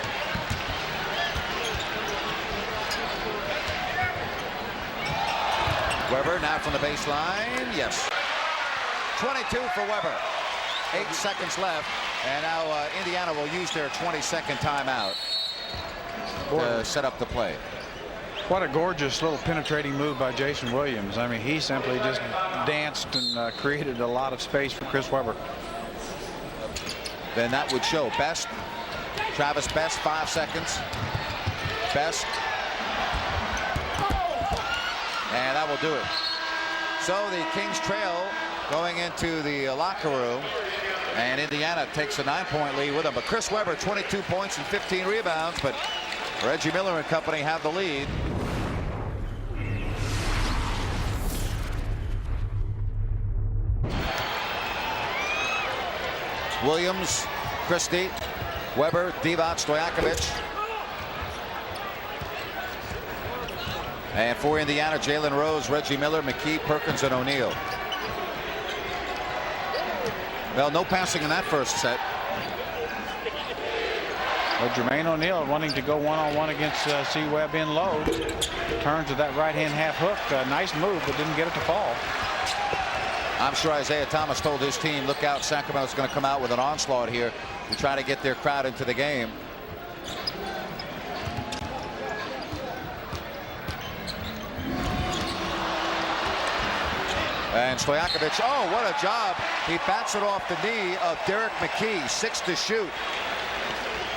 Weber now from the baseline. Yes. 22 for Weber. 8 seconds left. And now Indiana will use their 22nd timeout to set up the play. What a gorgeous little penetrating move by Jason Williams. I mean, he simply just danced and created a lot of space for Chris Weber. Then that would show Best. Travis Best, 5 seconds. Best. And that will do it. So the Kings trail going into the locker room. And Indiana takes a 9-point lead with them. But Chris Weber, 22 points and 15 rebounds. But Reggie Miller and company have the lead. Williams, Christie, Weber, Divac, Stojakovic. And for Indiana, Jalen Rose, Reggie Miller, McKee, Perkins, and O'Neal. Well, no passing in that first set. Well, Jermaine O'Neal wanting to go one-on-one against C-Webb in low. Turns to that right-hand half hook. Nice move, but didn't get it to fall. I'm sure Isaiah Thomas told his team, look out, Sacramento's going to come out with an onslaught here to try to get their crowd into the game. And Stojakovic, oh, what a job. He bats it off the knee of Derek McKee, 6 to shoot.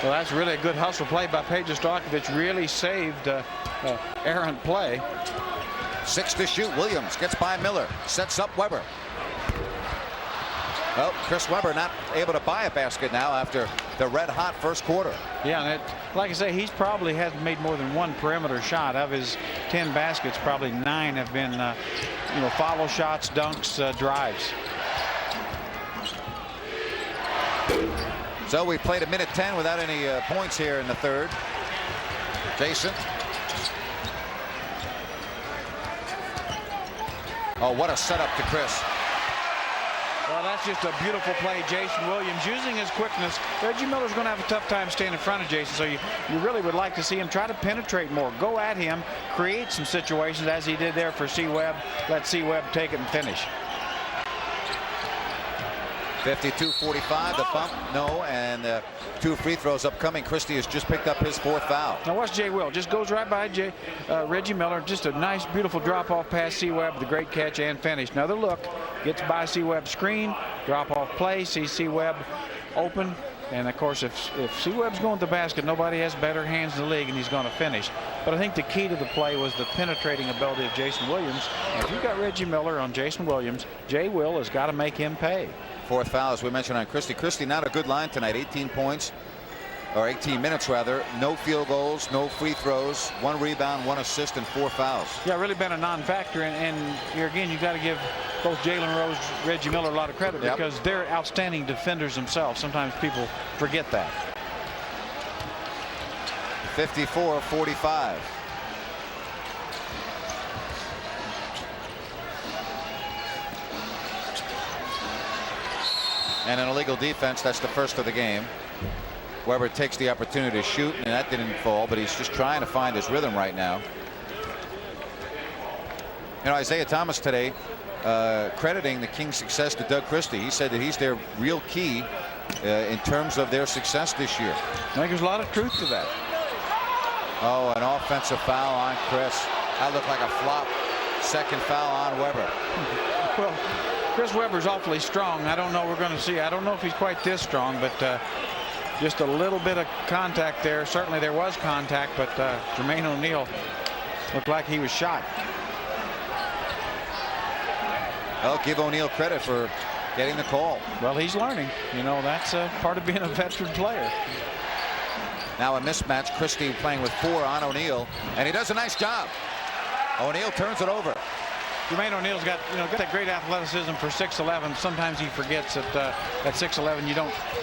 Well, that's really a good hustle play by Peja Stojakovic. Really saved errant play. 6 to shoot. Williams gets by Miller, sets up Weber. Well, Chris Weber not able to buy a basket now after the red-hot first quarter. Yeah, and like I say, he's probably hasn't made more than one perimeter shot. Of his 10 baskets, probably 9 have been, follow shots, dunks, drives. So we played a minute 10 without any points here in the third. Jason. Oh, what a setup to Chris. Well, that's just a beautiful play. Jason Williams using his quickness. Reggie Miller's going to have a tough time staying in front of Jason, so you really would like to see him try to penetrate more. Go at him, create some situations as he did there for C-Webb. Let C-Webb take it and finish. 52-45, the bump, no, and 2 free throws upcoming. Christie has just picked up his 4th foul. Now watch Jay Will. Just goes right by Reggie Miller. Just a nice, beautiful drop-off pass. C-Webb, the great catch and finish. Another look. Gets by C-Webb's screen. Drop-off play. Sees C-Webb open. And, of course, if C-Webb's going to the basket, nobody has better hands in the league, and he's going to finish. But I think the key to the play was the penetrating ability of Jason Williams. And if you've got Reggie Miller on Jason Williams, Jay Will has got to make him pay. 4th foul, as we mentioned, on Christie. Christie, not a good line tonight. 18 points, or 18 minutes rather. No field goals, no free throws, 1 rebound, 1 assist, and 4 fouls. Yeah, really been a non-factor. And here again, you got to give both Jalen Rose, Reggie Miller a lot of credit because they're outstanding defenders themselves. Sometimes people forget that. 54-45. And an illegal defense. That's the first of the game. Weber takes the opportunity to shoot, and that didn't fall, but he's just trying to find his rhythm right now. You know, Isaiah Thomas today crediting the Kings' success to Doug Christie. He said that he's their real key in terms of their success this year. I think there's a lot of truth to that. Oh, an offensive foul on Chris. That looked like a flop. Second foul on Weber. Well, Chris Webber's awfully strong. I don't know, we're going to see. I don't know if he's quite this strong, but just a little bit of contact there. Certainly there was contact, but Jermaine O'Neal looked like he was shot. Well, give O'Neal credit for getting the call. Well, he's learning. You know, that's part of being a veteran player. Now a mismatch. Christie playing with 4 on O'Neal, and he does a nice job. O'Neal turns it over. Jermaine O'Neal's got that great athleticism for 6'11". Sometimes he forgets that at 6'11"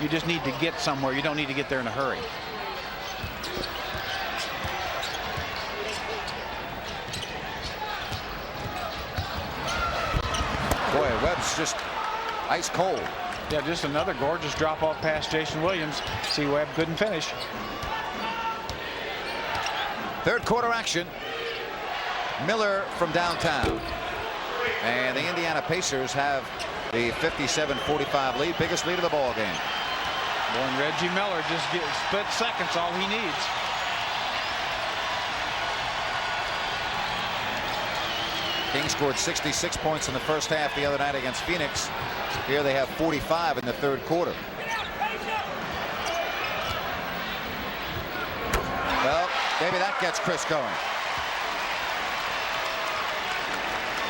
you just need to get somewhere. You don't need to get there in a hurry. Boy, Webb's just ice cold. Yeah, just another gorgeous drop off past Jason Williams. See, Webb couldn't finish. Third quarter action. Miller from downtown. And the Indiana Pacers have the 57-45 lead, biggest lead of the ball game. Boy, and Reggie Miller just gets split seconds, all he needs. Kings scored 66 points in the first half the other night against Phoenix. Here they have 45 in the third quarter. Well, maybe that gets Chris going.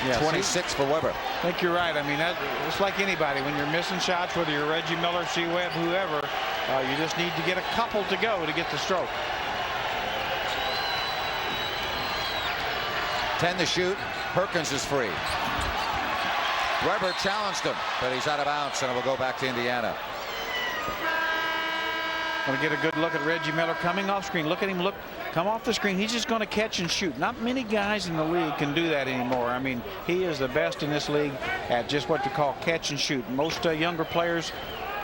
Yeah, 26 for Weber. I think you're right. I mean, it's like anybody. When you're missing shots, whether you're Reggie Miller, C. Webb, whoever, you just need to get a couple to go to get the stroke. 10 to shoot. Perkins is free. Weber challenged him, but he's out of bounds, and it will go back to Indiana. Want to get a good look at Reggie Miller coming off screen. Look at him come off the screen. He's just going to catch and shoot. Not many guys in the league can do that anymore. I mean, he is the best in this league at just what you call catch and shoot. Most younger players,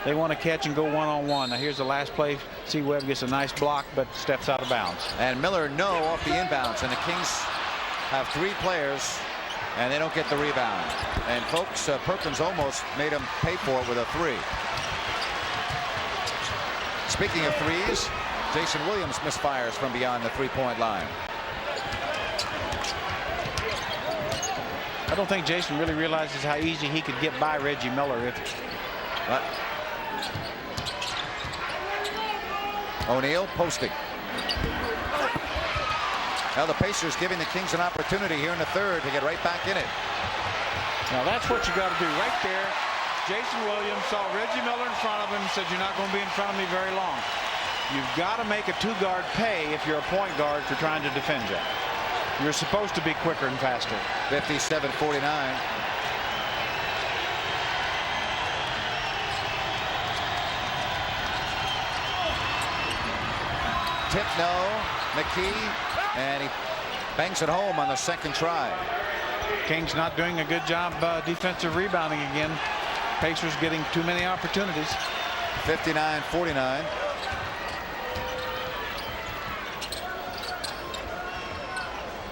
they want to catch and go one-on-one. Now here's the last play. C. Webb gets a nice block, but steps out of bounds. And Miller no off the inbounds, and the Kings have 3 players, and they don't get the rebound. And folks, Perkins almost made him pay for it with a 3. Speaking of threes, Jason Williams misfires from beyond the 3-point line. I don't think Jason really realizes how easy he could get by Reggie Miller. O'Neal posting. Now the Pacers giving the Kings an opportunity here in the third to get right back in it. Now that's what you got to do right there. Jason Williams saw Reggie Miller in front of him and said, "You're not going to be in front of me very long." You've got to make a 2-guard pay if you're a point guard for trying to defend you. You're supposed to be quicker and faster. 57-49. Tip no. McKee, and he bangs it home on the second try. Kings not doing a good job defensive rebounding again. Pacers getting too many opportunities. 59-49.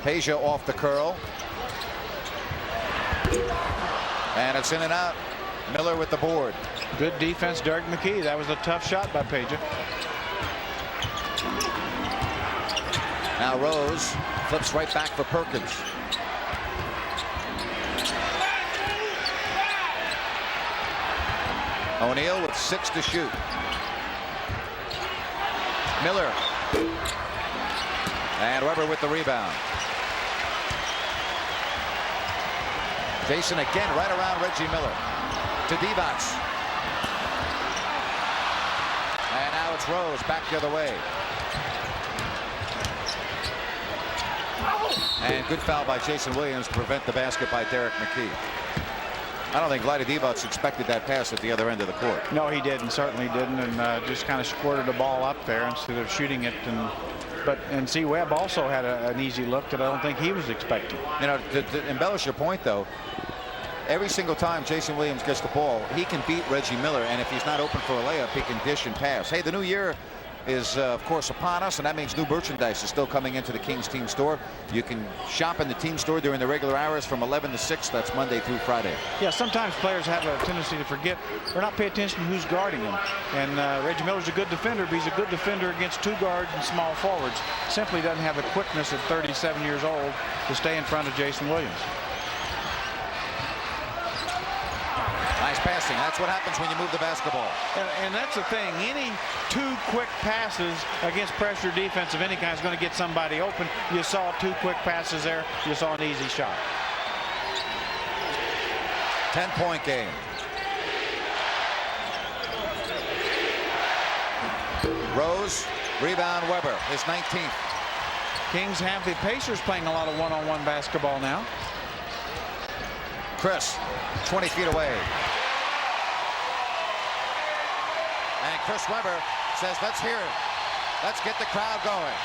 Peja off the curl. And it's in and out. Miller with the board. Good defense, Derek McKee. That was a tough shot by Peja. Now Rose flips right back for Perkins. O'Neal with 6 to shoot. Miller. And Weber with the rebound. Jason again right around Reggie Miller. To Divac. And now it's Rose back the other way. And good foul by Jason Williams to prevent the basket by Derek McKee. I don't think Vlade Divac expected that pass at the other end of the court. No, he didn't. Certainly didn't, and just kind of squirted the ball up there instead of shooting it. And C. Webb also had an easy look that I don't think he was expecting. You know, to embellish your point, though, every single time Jason Williams gets the ball, he can beat Reggie Miller, and if he's not open for a layup, he can dish and pass. Hey, the new year is of course upon us, and that means new merchandise is still coming into the Kings team store. You can shop in the team store during the regular hours from 11 to 6. That's Monday through Friday. Yeah, sometimes players have a tendency to forget or not pay attention to who's guarding them. And Reggie Miller's a good defender, but he's a good defender against two guards and small forwards. Simply doesn't have the quickness at 37 years old to stay in front of Jason Williams. Nice passing. That's what happens when you move the basketball. And that's the thing. Any two quick passes against pressure defense of any kind is going to get somebody open. You saw two quick passes there. You saw an easy shot. 10-point game. Rose, rebound Weber, his 19th. Kings have the Pacers playing a lot of one-on-one basketball now. Chris, 20 feet away. And Chris Weber says, let's hear it. Let's get the crowd going.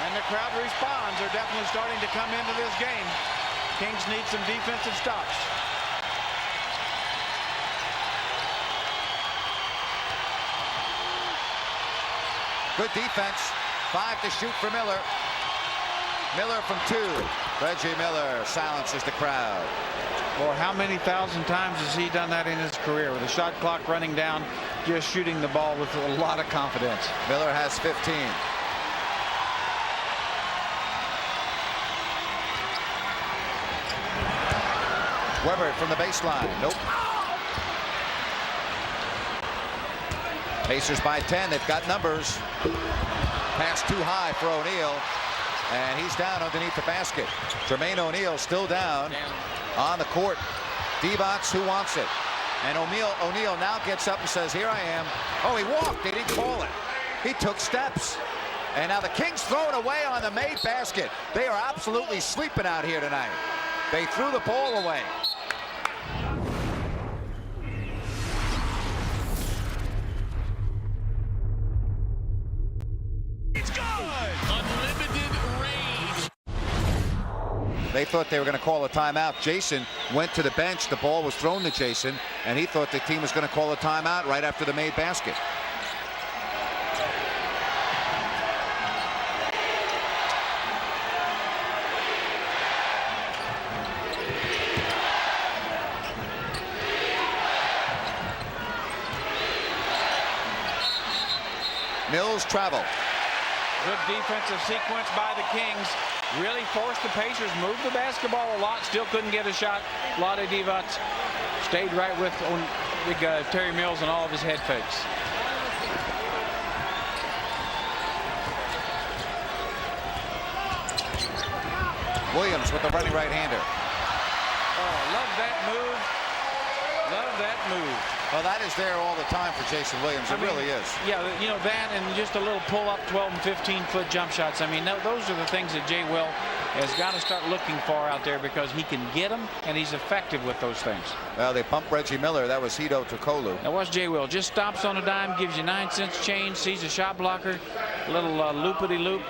And the crowd responds. They're definitely starting to come into this game. Kings need some defensive stops. Good defense. 5 to shoot for Miller. Miller from 2. Reggie Miller silences the crowd. Well, how many thousand times has he done that in his career with the shot clock running down, just shooting the ball with a lot of confidence. Miller has 15. Weber from the baseline. Nope. Pacers by 10. They've got numbers. Pass too high for O'Neal. And he's down underneath the basket. Jermaine O'Neal still down on the court. Divac, who wants it? And O'Neal now gets up and says, here I am. Oh, he walked. They didn't call it. He took steps. And now the Kings throw it away on the made basket. They are absolutely sleeping out here tonight. They threw the ball away. It's good! Unlimited range. They thought they were going to call a timeout. Jason went to the bench. The ball was thrown to Jason, and he thought the team was going to call a timeout right after the made basket. Mills travel. Good defensive sequence by the Kings. Really forced the Pacers, moved the basketball a lot, still couldn't get a shot. Vlade Divac stayed right with big Terry Mills and all of his head fakes. Williams with the running right-hander. Oh, love that move. Love that move. Well, that is there all the time for Jason Williams. It really is. Yeah, you know, that and just a little pull-up 12 and 15-foot jump shots. I mean, those are the things that Jay Will has got to start looking for out there because he can get them, and he's effective with those things. Well, they pumped Reggie Miller. That was Hito Tokolu. Now, watch Jay Will. Just stops on a dime, gives you 9 cents change, sees a shot blocker, a little loopity-loop.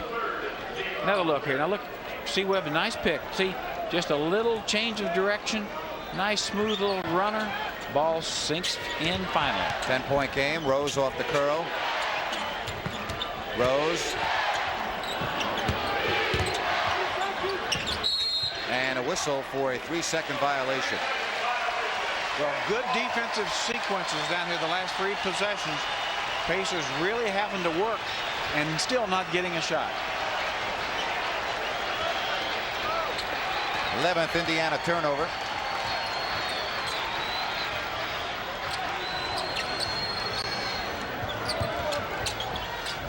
Another look here. Now, look, see Webb, a nice pick. See, just a little change of direction. Nice, smooth little runner. Ball sinks in finally. 10-point game. Rose off the curl. Rose. And a whistle for a 3-second violation. Well, good defensive sequences down here the last 3 possessions. Pacers really having to work and still not getting a shot. 11th Indiana turnover.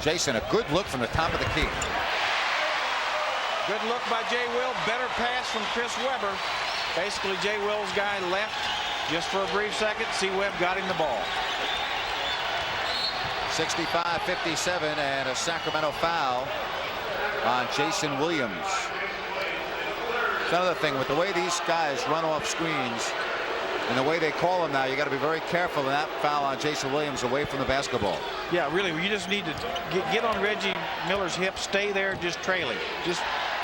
Jason, a good look from the top of the key. Good look by Jay Will. Better pass from Chris Webber. Basically, Jay Will's guy left just for a brief second. See Webb got him the ball. 65-57 and a Sacramento foul on Jason Williams. It's another thing with the way these guys run off screens and the way they call them now, you got to be very careful in that foul on Jason Williams away from the basketball. Yeah, really, you just need to get on Reggie Miller's hip, stay there, just trailing. Just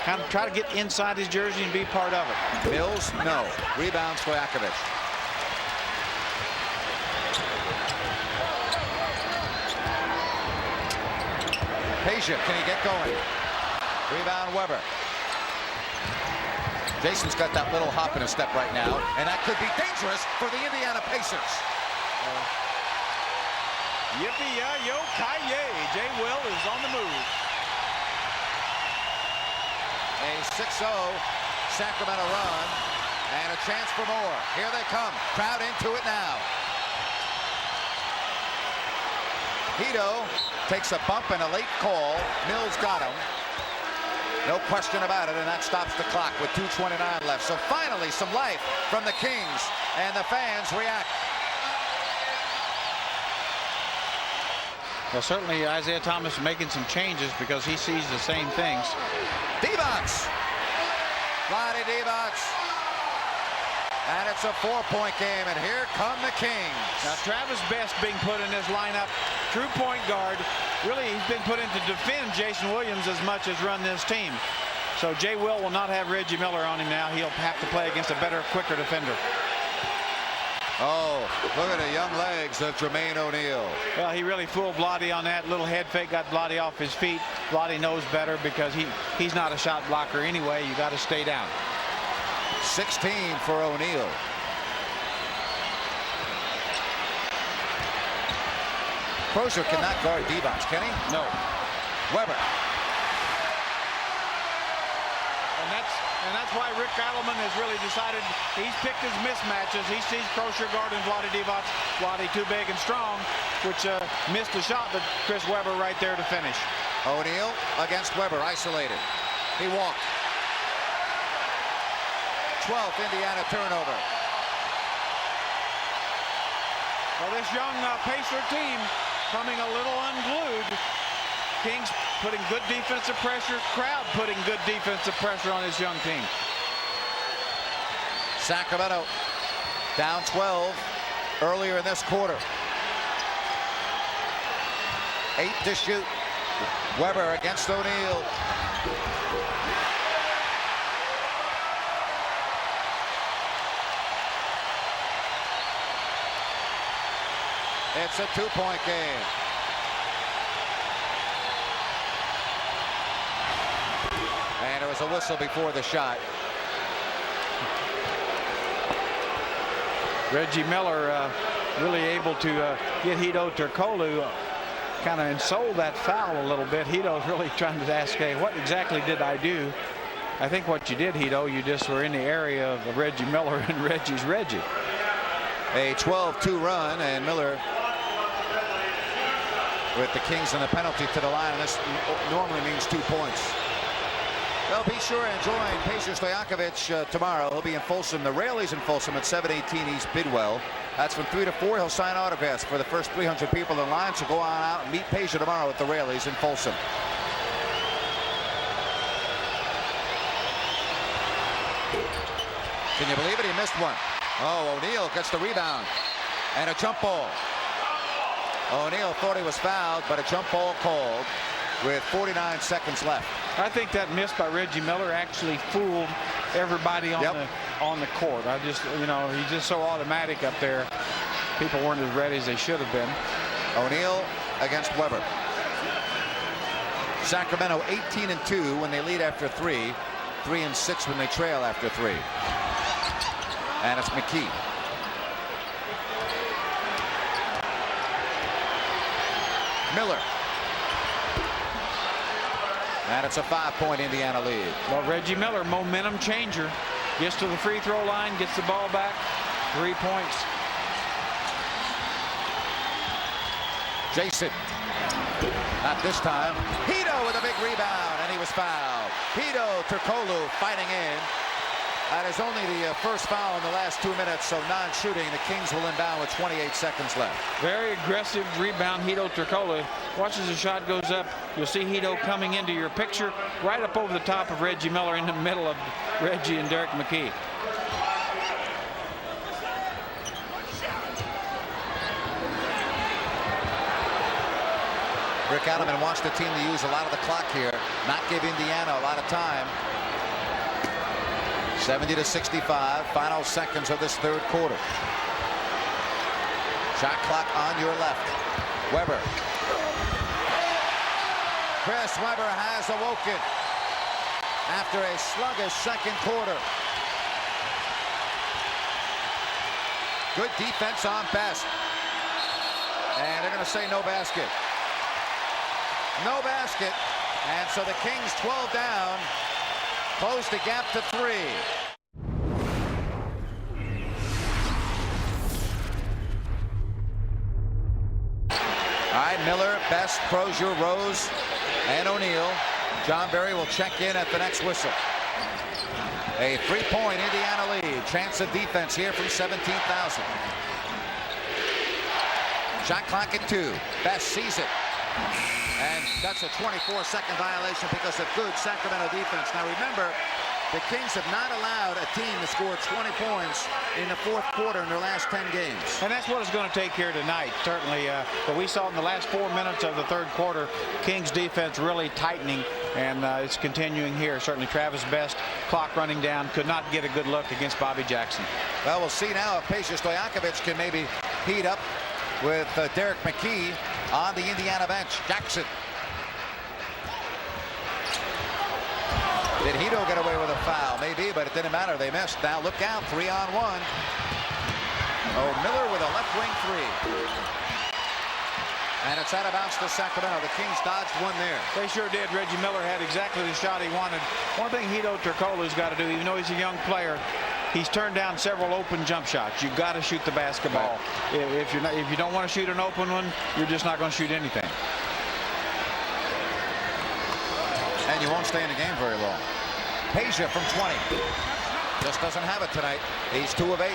kind of try to get inside his jersey and be part of it. Mills, no. Rebound Stojakovic. Peja, can he get going? Rebound Weber. Jason's got that little hop in his step right now, and that could be dangerous for the Indiana Pacers. Yippee-yo-ki-yay. Jay Will is on the move. A 6-0 Sacramento run, and a chance for more. Here they come. Crowd into it now. Hito takes a bump and a late call. Mills got him. No question about it, and that stops the clock with 2:29 left. So finally some life from the Kings, and the fans react. Well, certainly Isaiah Thomas making some changes because he sees the same things. Divac. Vlade Divac. And it's a 4-point game, and here come the Kings. Now Travis Best being put in this lineup, true point guard. Really, he's been put in to defend Jason Williams as much as run this team. So Jay Will not have Reggie Miller on him now. He'll have to play against a better, quicker defender. Oh, look at the young legs of Jermaine O'Neal. Well, he really fooled Vlade on that little head fake, got Vlade off his feet. Vlade knows better because he's not a shot blocker anyway. You got to stay down. 16 for O'Neal. Crozier cannot guard Divac, can he? No. Weber. And that's why Rick Adelman has really decided he's picked his mismatches. He sees Crozier guarding Vlade Divac. Vlade too big and strong, which missed the shot, but Chris Webber right there to finish. O'Neal against Weber, isolated. He walked. 12th Indiana turnover. Well, this young Pacer team coming a little unglued. Kings putting good defensive pressure. Crowd putting good defensive pressure on his young team. Sacramento down 12 earlier in this quarter. 8 to shoot. Weber against O'Neal. It's a 2-point game. And there was a whistle before the shot. Reggie Miller really able to get Hito Turkoglu kind of ensouled that foul a little bit. Hito's really trying to ask, hey, what exactly did I do? I think what you did, Hito, you just were in the area of Reggie Miller, and Reggie's Reggie. A 12-2 run, and Miller with the Kings and the penalty to the line, and this normally means 2 points. Well, be sure and join Pacer Stojakovic tomorrow. He'll be in Folsom. The Raley's in Folsom at 718 East Bidwell. That's from 3 to 4. He'll sign autographs for the first 300 people in line. So go on out and meet Pacer tomorrow at the Raley's in Folsom. Can you believe it? He missed one. Oh, O'Neal gets the rebound. And a jump ball. O'Neal thought he was fouled, but a jump ball called with 49 seconds left. I think that miss by Reggie Miller actually fooled everybody on the court. I just, he's just so automatic up there. People weren't as ready as they should have been. O'Neal against Weber. Sacramento 18-2 when they lead after 3. 3-6 when they trail after 3. And it's McKee. Miller. And it's a 5-point Indiana lead. Well, Reggie Miller, momentum changer. Gets to the free throw line, gets the ball back. 3 points. Jason. Not this time. Hito with a big rebound, and he was fouled. Hito Turkoglu fighting in. That is only the first foul in the last 2 minutes, so non-shooting. The Kings will inbound with 28 seconds left. Very aggressive rebound, Hito Turkoglu. Watch as the shot goes up. You'll see Hito coming into your picture right up over the top of Reggie Miller in the middle of Reggie and Derek McKee. Rick Adelman wants the team to use a lot of the clock here, not give Indiana a lot of time. 70-65. Final seconds of this third quarter. Shot clock on your left. Weber. Chris Weber has awoken after a sluggish second quarter. Good defense on Best. And they're going to say no basket. No basket. And so the Kings 12 down. Close the gap to 3. All right, Miller, Best, Crozier, Rose, and O'Neal. John Barry will check in at the next whistle. A 3-point Indiana lead. Chance of defense here from 17,000. Shot clock at 2. Best sees it. And that's a 24-second violation because of good Sacramento defense. Now remember, the Kings have not allowed a team to score 20 points in the fourth quarter in their last 10 games. And that's what it's going to take here tonight. Certainly, what we saw in the last 4 minutes of the third quarter, Kings defense really tightening, and it's continuing here. Certainly Travis Best, clock running down, could not get a good look against Bobby Jackson. Well, we'll see now if Peja Stojakovic can maybe heat up with Derek McKee on the Indiana bench. Jackson. Did Hito get away with a foul? Maybe, but it didn't matter. They missed. Now look out. 3-on-1. Oh, Miller with a left wing 3. And it's out of bounds to Sacramento. The Kings dodged one there. They sure did. Reggie Miller had exactly the shot he wanted. One thing Hito Turkoglu's got to do, even though he's a young player, he's turned down several open jump shots. You've got to shoot the basketball. Right. If you don't want to shoot an open one, you're just not going to shoot anything. And you won't stay in the game very long. Peja from 20. Just doesn't have it tonight. He's 2 of 8.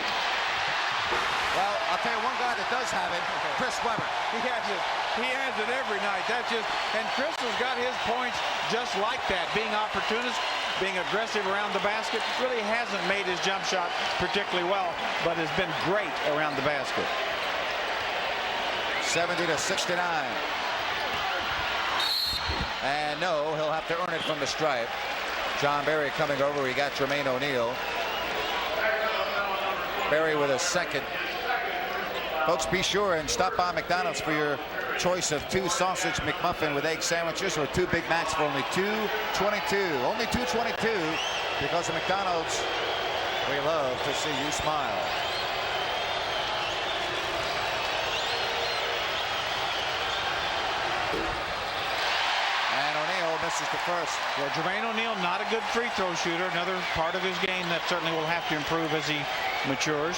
Well, I'll tell you one guy that does have it, Chris Weber. He has it every night. That's just, and Chris has got his points just like that. Being opportunist, being aggressive around the basket. Really hasn't made his jump shot particularly well, but has been great around the basket. 70-69. And no, he'll have to earn it from the stripe. John Barry coming over. He got Jermaine O'Neal. Barry with a second. Folks, be sure and stop by McDonald's for your choice of 2 sausage McMuffin with egg sandwiches or 2 Big Macs for only $2.22. Only $2.22 because of McDonald's. We love to see you smile. Misses the first. Yeah, Jermaine O'Neal, not a good free throw shooter. Another part of his game that certainly will have to improve as he matures.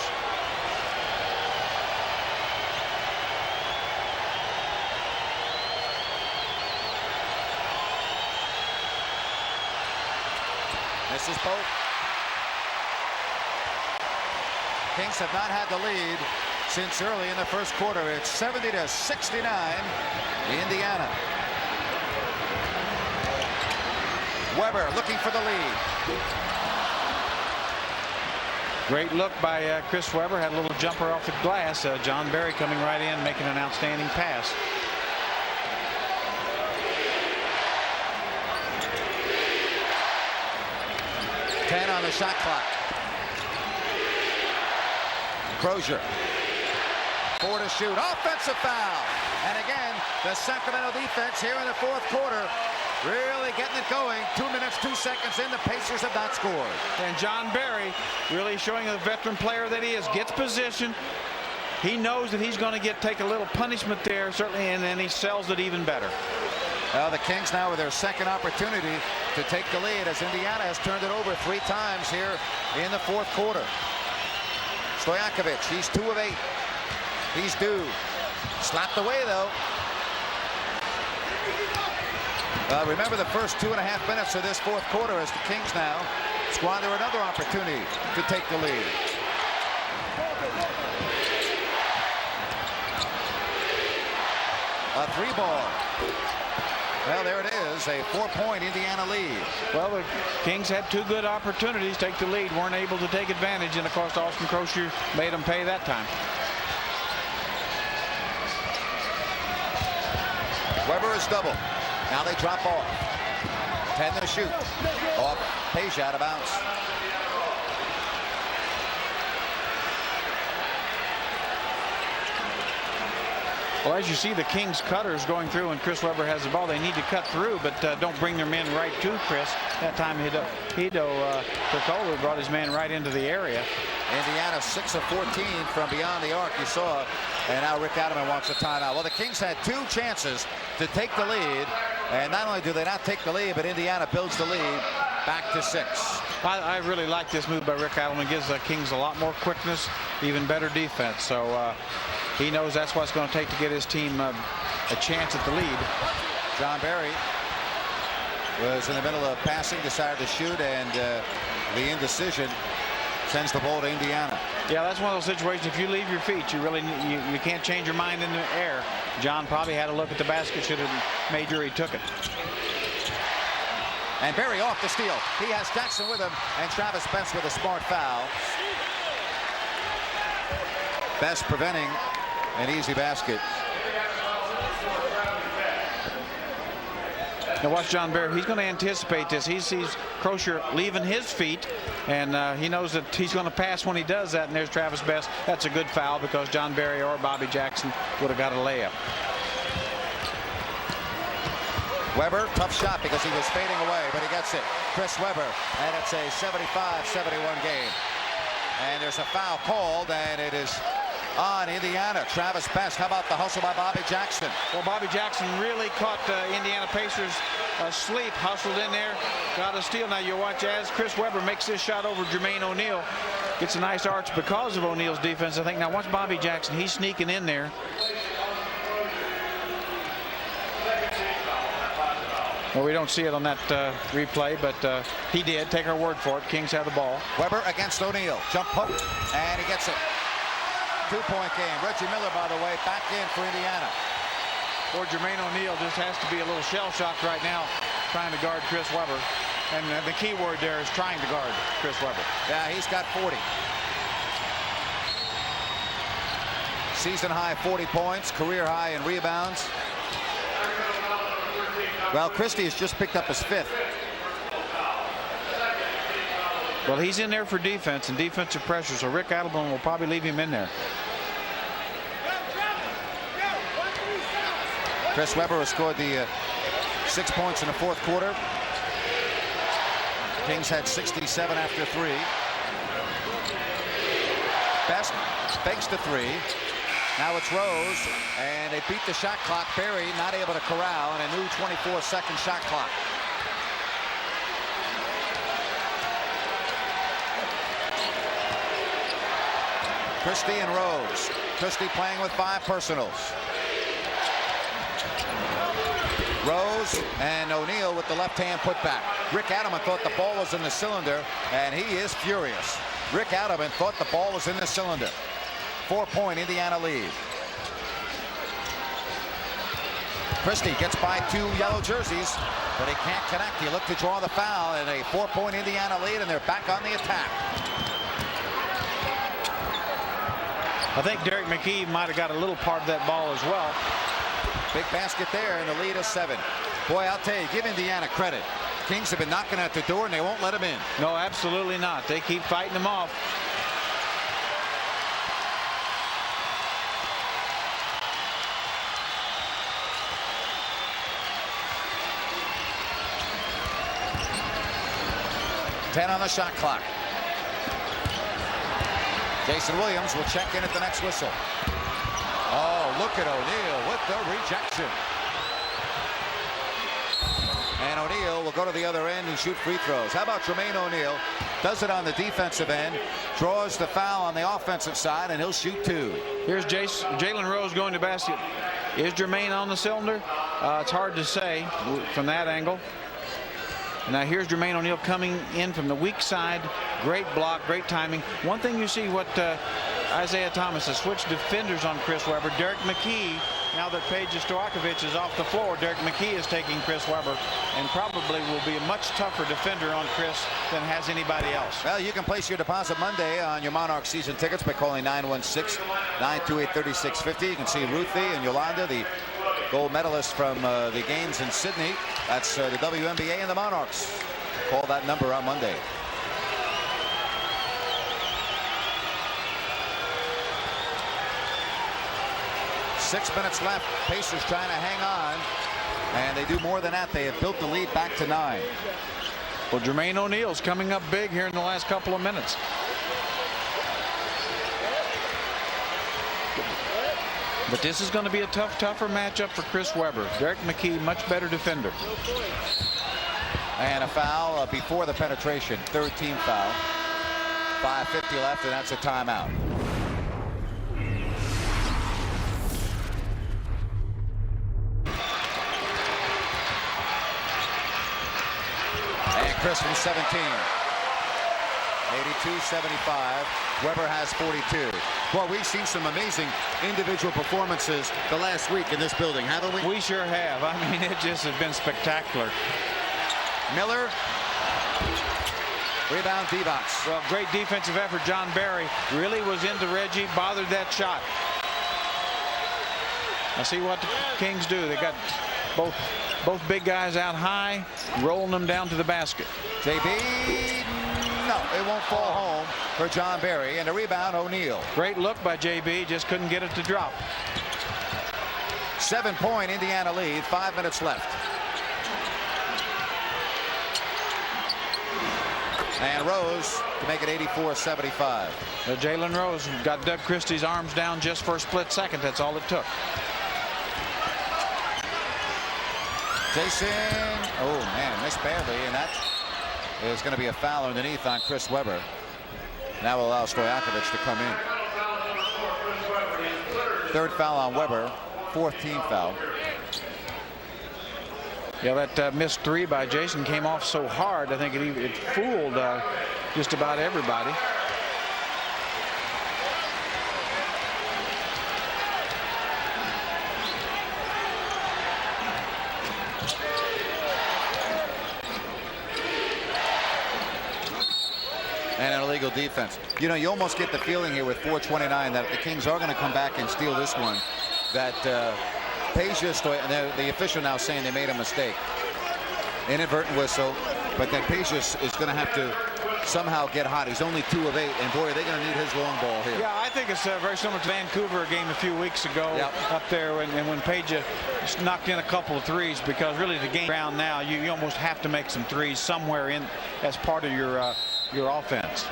Misses both. Kings have not had the lead since early in the first quarter. It's 70-69 Indiana. Weber looking for the lead. Great look by Chris Weber. Had a little jumper off the glass. John Barry coming right in, making an outstanding pass. Ten on the shot clock. Crozier. 4 to shoot. Offensive foul. And again, the Sacramento defense here in the fourth quarter really getting it going. 2 minutes, 2 seconds in. The Pacers have not scored. And John Barry really showing a veteran player that he is. Gets position. He knows that he's going to take a little punishment there, certainly, and then he sells it even better. Well, the Kings now with their second opportunity to take the lead as Indiana has turned it over 3 times here in the fourth quarter. Stojakovic, he's 2 of 8. He's due. Slapped away, though. Remember the first 2.5 minutes of this fourth quarter as the Kings now squander another opportunity to take the lead. A 3-ball. Well, there it is, a 4-point Indiana lead. Well, the Kings had 2 good opportunities to take the lead, weren't able to take advantage, and of course Austin Crozier made them pay that time. Weber is double. Now they drop off. 10 to shoot. Off. Peja out of bounds. Well, as you see, the Kings cutters going through, and Chris Webber has the ball. They need to cut through, but don't bring their men right to Chris. That time Picola brought his man right into the area. Indiana 6 of 14 from beyond the arc, you saw. And now Rick Adelman wants a timeout. Well, the Kings had 2 chances to take the lead. And not only do they not take the lead, but Indiana builds the lead back to 6. I really like this move by Rick Adelman. Gives the Kings a lot more quickness, even better defense. So he knows that's what it's going to take to get his team a chance at the lead. John Barry was in the middle of passing, decided to shoot, and the indecision sends the ball to Indiana. Yeah, that's one of those situations. If you leave your feet, you can't change your mind in the air. John probably had a look at the basket, should have made sure he took it. And Barry off the steal. He has Jackson with him, and Travis Best with a smart foul. Best preventing an easy basket. Now watch John Barry. He's going to anticipate this. He sees Crozier leaving his feet, and he knows that he's going to pass when he does that. And there's Travis Best. That's a good foul because John Barry or Bobby Jackson would have got a layup. Webber, tough shot because he was fading away, but he gets it. Chris Webber, and it's a 75-71 game. And there's a foul called, and it is on Indiana. Travis Best. How about the hustle by Bobby Jackson? Well, Bobby Jackson really caught Indiana Pacers asleep, hustled in there, got a steal. Now you watch as Chris Webber makes this shot over Jermaine O'Neal. Gets a nice arch because of O'Neal's defense, I think. Now watch Bobby Jackson. He's sneaking in there. Well, we don't see it on that replay, but he did. Take our word for it. Kings have the ball. Webber against O'Neal. Jump hook, and he gets it. 2-point game. Reggie Miller, by the way, back in for Indiana. Or Jermaine O'Neal just has to be a little shell-shocked right now, trying to guard Chris Webber. And the key word there is trying to guard Chris Webber. Yeah, he's got 40. Season high 40 points, career high in rebounds. Well, Christie has just picked up his 5th. Well, he's in there for defense and defensive pressure, so Rick Adelman will probably leave him in there. Chris Webber has scored the 6 points in the 4th quarter. Kings had 67 after 3. Best fakes the 3. Now it's Rose, and they beat the shot clock. Barry not able to corral, and a new 24-second shot clock. Christie and Rose. Christie playing with 5 personals. Rose and O'Neal with the left-hand putback. Rick Adelman thought the ball was in the cylinder, and he is furious. Rick Adelman thought the ball was in the cylinder. 4-point Indiana lead. Christie gets by 2 yellow jerseys, but he can't connect. He looked to draw the foul, and a 4-point Indiana lead, and they're back on the attack. I think Derek McKee might have got a little part of that ball as well. Big basket there, and the lead is 7. Boy, I'll tell you, give Indiana credit. Kings have been knocking at the door, and they won't let them in. No, absolutely not. They keep fighting them off. Ten on the shot clock. Jason Williams will check in at the next whistle. Oh, look at O'Neal with the rejection. And O'Neal will go to the other end and shoot free throws. How about Jermaine O'Neal? Does it on the defensive end, draws the foul on the offensive side, and he'll shoot 2. Here's Jalen Rose going to basket. Is Jermaine on the cylinder? It's hard to say from that angle. Now here's Jermaine O'Neal coming in from the weak side. Great block, great timing. One thing you see what Isaiah Thomas has switched defenders on Chris Webber. Derek McKee, now that Paige Stojakovic is off the floor, Derek McKee is taking Chris Webber and probably will be a much tougher defender on Chris than has anybody else. Well, you can place your deposit Monday on your Monarch season tickets by calling 916-928-3650. You can see Ruthie and Yolanda, the gold medalists from the games in Sydney. That's the WNBA and the Monarchs. Call that number on Monday. 6 minutes left. Pacers trying to hang on. And they do more than that. They have built the lead back to 9. Well, Jermaine O'Neal's coming up big here in the last couple of minutes. But this is going to be a tougher matchup for Chris Webber. Derek McKee, much better defender. And a foul before the penetration. 3rd team foul. 5:50 left, and that's a timeout. And Chris from 17. 82-75. Weber has 42. Well, we've seen some amazing individual performances the last week in this building, haven't we? We sure have. I mean, it just has been spectacular. Miller. Rebound, D-box. Well, great defensive effort. John Barry really was into Reggie, bothered that shot. Now see what the Kings do. They got both big guys out high, rolling them down to the basket. JB. No, it won't fall home for John Barry. And a rebound, O'Neal. Great look by JB, just couldn't get it to drop. 7-point Indiana lead, 5 minutes left. And Rose to make it 84-75. Jalen Rose got Doug Christie's arms down just for a split second. That's all it took. Jason, oh man, missed badly, and that is going to be a foul underneath on Chris Webber. That will allow Stojakovic to come in. 3rd foul on Webber, 4th team foul. Yeah, that missed 3 by Jason came off so hard. I think it fooled just about everybody. And an illegal defense. You know, you almost get the feeling here with 4:29 that the Kings are going to come back and steal this one. That the official now saying they made a mistake. Inadvertent whistle, but then Pages is going to have to somehow get hot. He's only 2 of 8, and boy, are they going to need his long ball here. Yeah, I think it's very similar to Vancouver game a few weeks ago up there, when Page knocked in a couple of threes, because really the game around now, you almost have to make some threes somewhere in as part of your offense.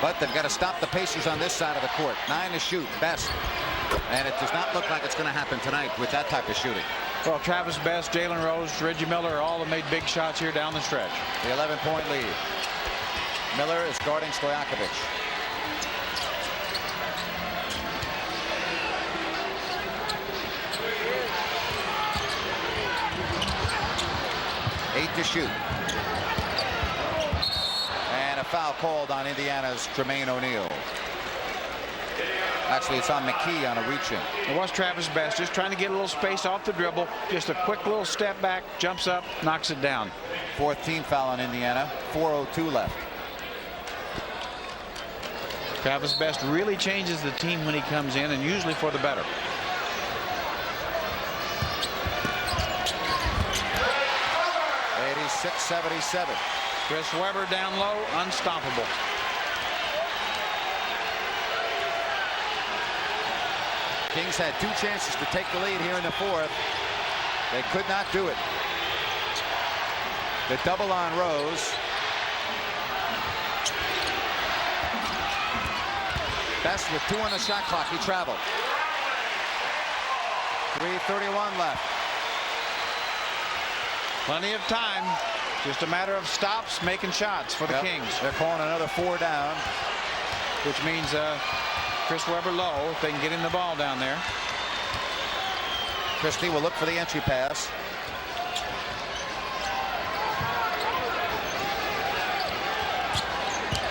But they've got to stop the Pacers on this side of the court. 9 to shoot, best. And it does not look like it's going to happen tonight with that type of shooting. Well, Travis Best, Jalen Rose, Reggie Miller all have made big shots here down the stretch. The 11-point lead. Miller is guarding Stojakovic. Eight to shoot. And a foul called on Indiana's Jermaine O'Neal. Actually, it's on McKee on a reach-in. It was Travis Best just trying to get a little space off the dribble. Just a quick little step back, jumps up, knocks it down. 4th team foul on Indiana. 4:02 left. Travis Best really changes the team when he comes in, and usually for the better. .76-77. Chris Webber down low, unstoppable. Kings had 2 chances to take the lead here in the 4th. They could not do it. The double on Rose. Best with 2 on the shot clock. He traveled. 3:31 left. Plenty of time. Just a matter of stops, making shots for the Kings. They're calling another 4 down. Which means Chris Webber low, if they can get him the ball down there. Christie will look for the entry pass.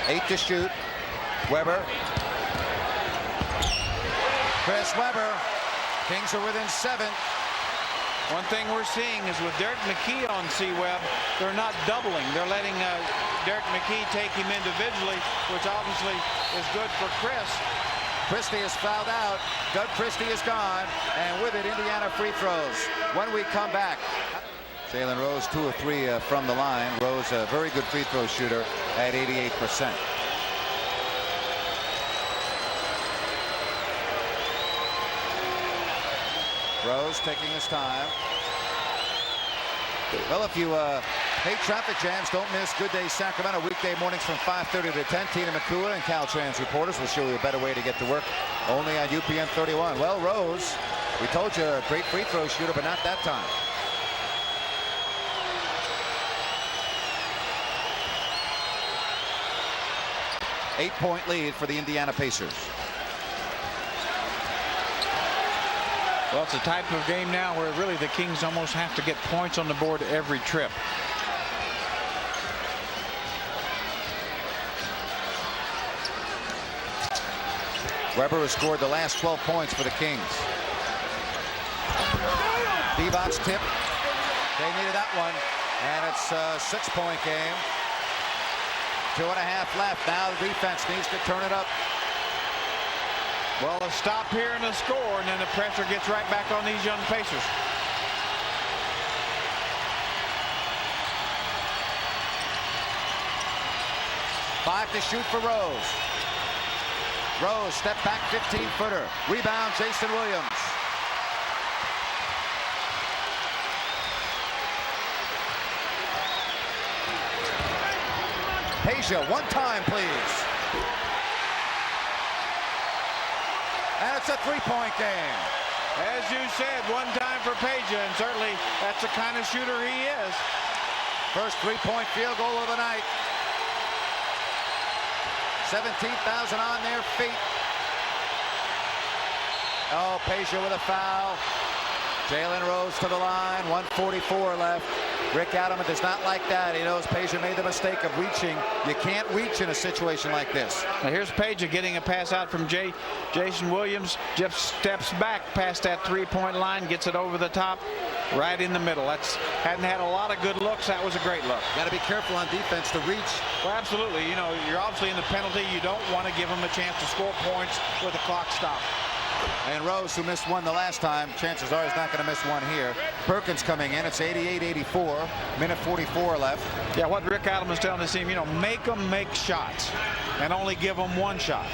Eight to shoot. Webber. Chris Webber. Kings are within 7. One thing we're seeing is with Derek McKee on C-Web, they're not doubling. They're letting Derek McKee take him individually, which obviously is good for Chris. Christie is fouled out. Doug Christie is gone. And with it, Indiana free throws. When we come back. Jalen Rose 2 of 3 from the line. Rose a very good free throw shooter at 88%. Rose taking his time. Well, if you hate traffic jams, don't miss Good Day Sacramento weekday mornings from 5:30 to 10. Tina McCool and Caltrans reporters will show you a better way to get to work only on UPN 31. Well, Rose, we told you a great free throw shooter, but not that time. Eight-point lead for the Indiana Pacers. Well, it's a type of game now where really the Kings almost have to get points on the board every trip. Weber has scored the last 12 points for the Kings. Divac's tip. They needed that one. And it's a 6-point game. 2.5 left. Now the defense needs to turn it up. Well, a stop here and a score, and then the pressure gets right back on these young Pacers. Five to shoot for Rose. Rose, step back 15-footer. Rebound, Jason Williams. Peja, one time, please. And it's a three-point game. As you said, one time for Peja, and certainly that's the kind of shooter he is. First three-point field goal of the night. 17,000 on their feet. Oh, Peja with a foul. Jalen Rose to the line. 1:44 left. Rick Adams does not like that. He knows Peja made the mistake of reaching. You can't reach in a situation like this. Now here's Peja getting a pass out from Jason Williams. Just steps back past that three-point line, gets it over the top, right in the middle. Hadn't had a lot of good looks. That was a great look. Got to be careful on defense to reach. Well, absolutely. You know, you're obviously in the penalty. You don't want to give them a chance to score points with the clock stopped. And Rose, who missed one the last time, chances are he's not going to miss one here. Perkins coming in. It's 88-84. Minute 44 left. Yeah, what Rick Adams is telling his team, you know, make them make shots and only give them one shot.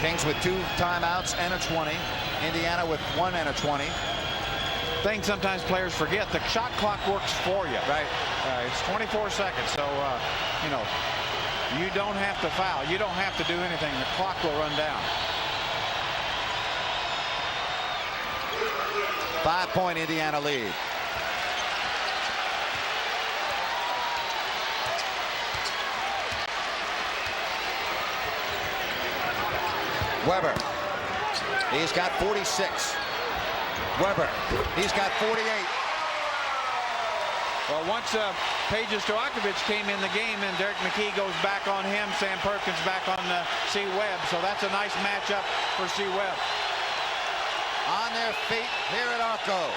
Kings with 2 timeouts and a 20. Indiana with 1 and a 20. Thing sometimes players forget, the shot clock works for you. Right. It's 24 seconds, so, you know, you don't have to foul. You don't have to do anything. The clock will run down. 5-point Indiana lead. Weber. He's got 46. Weber. He's got 48. Well, once Peja Stojakovic came in the game, and Derek McKee goes back on him, Sam Perkins back on C. Webb. So that's a nice matchup for C. Webb. On their feet here at Arco.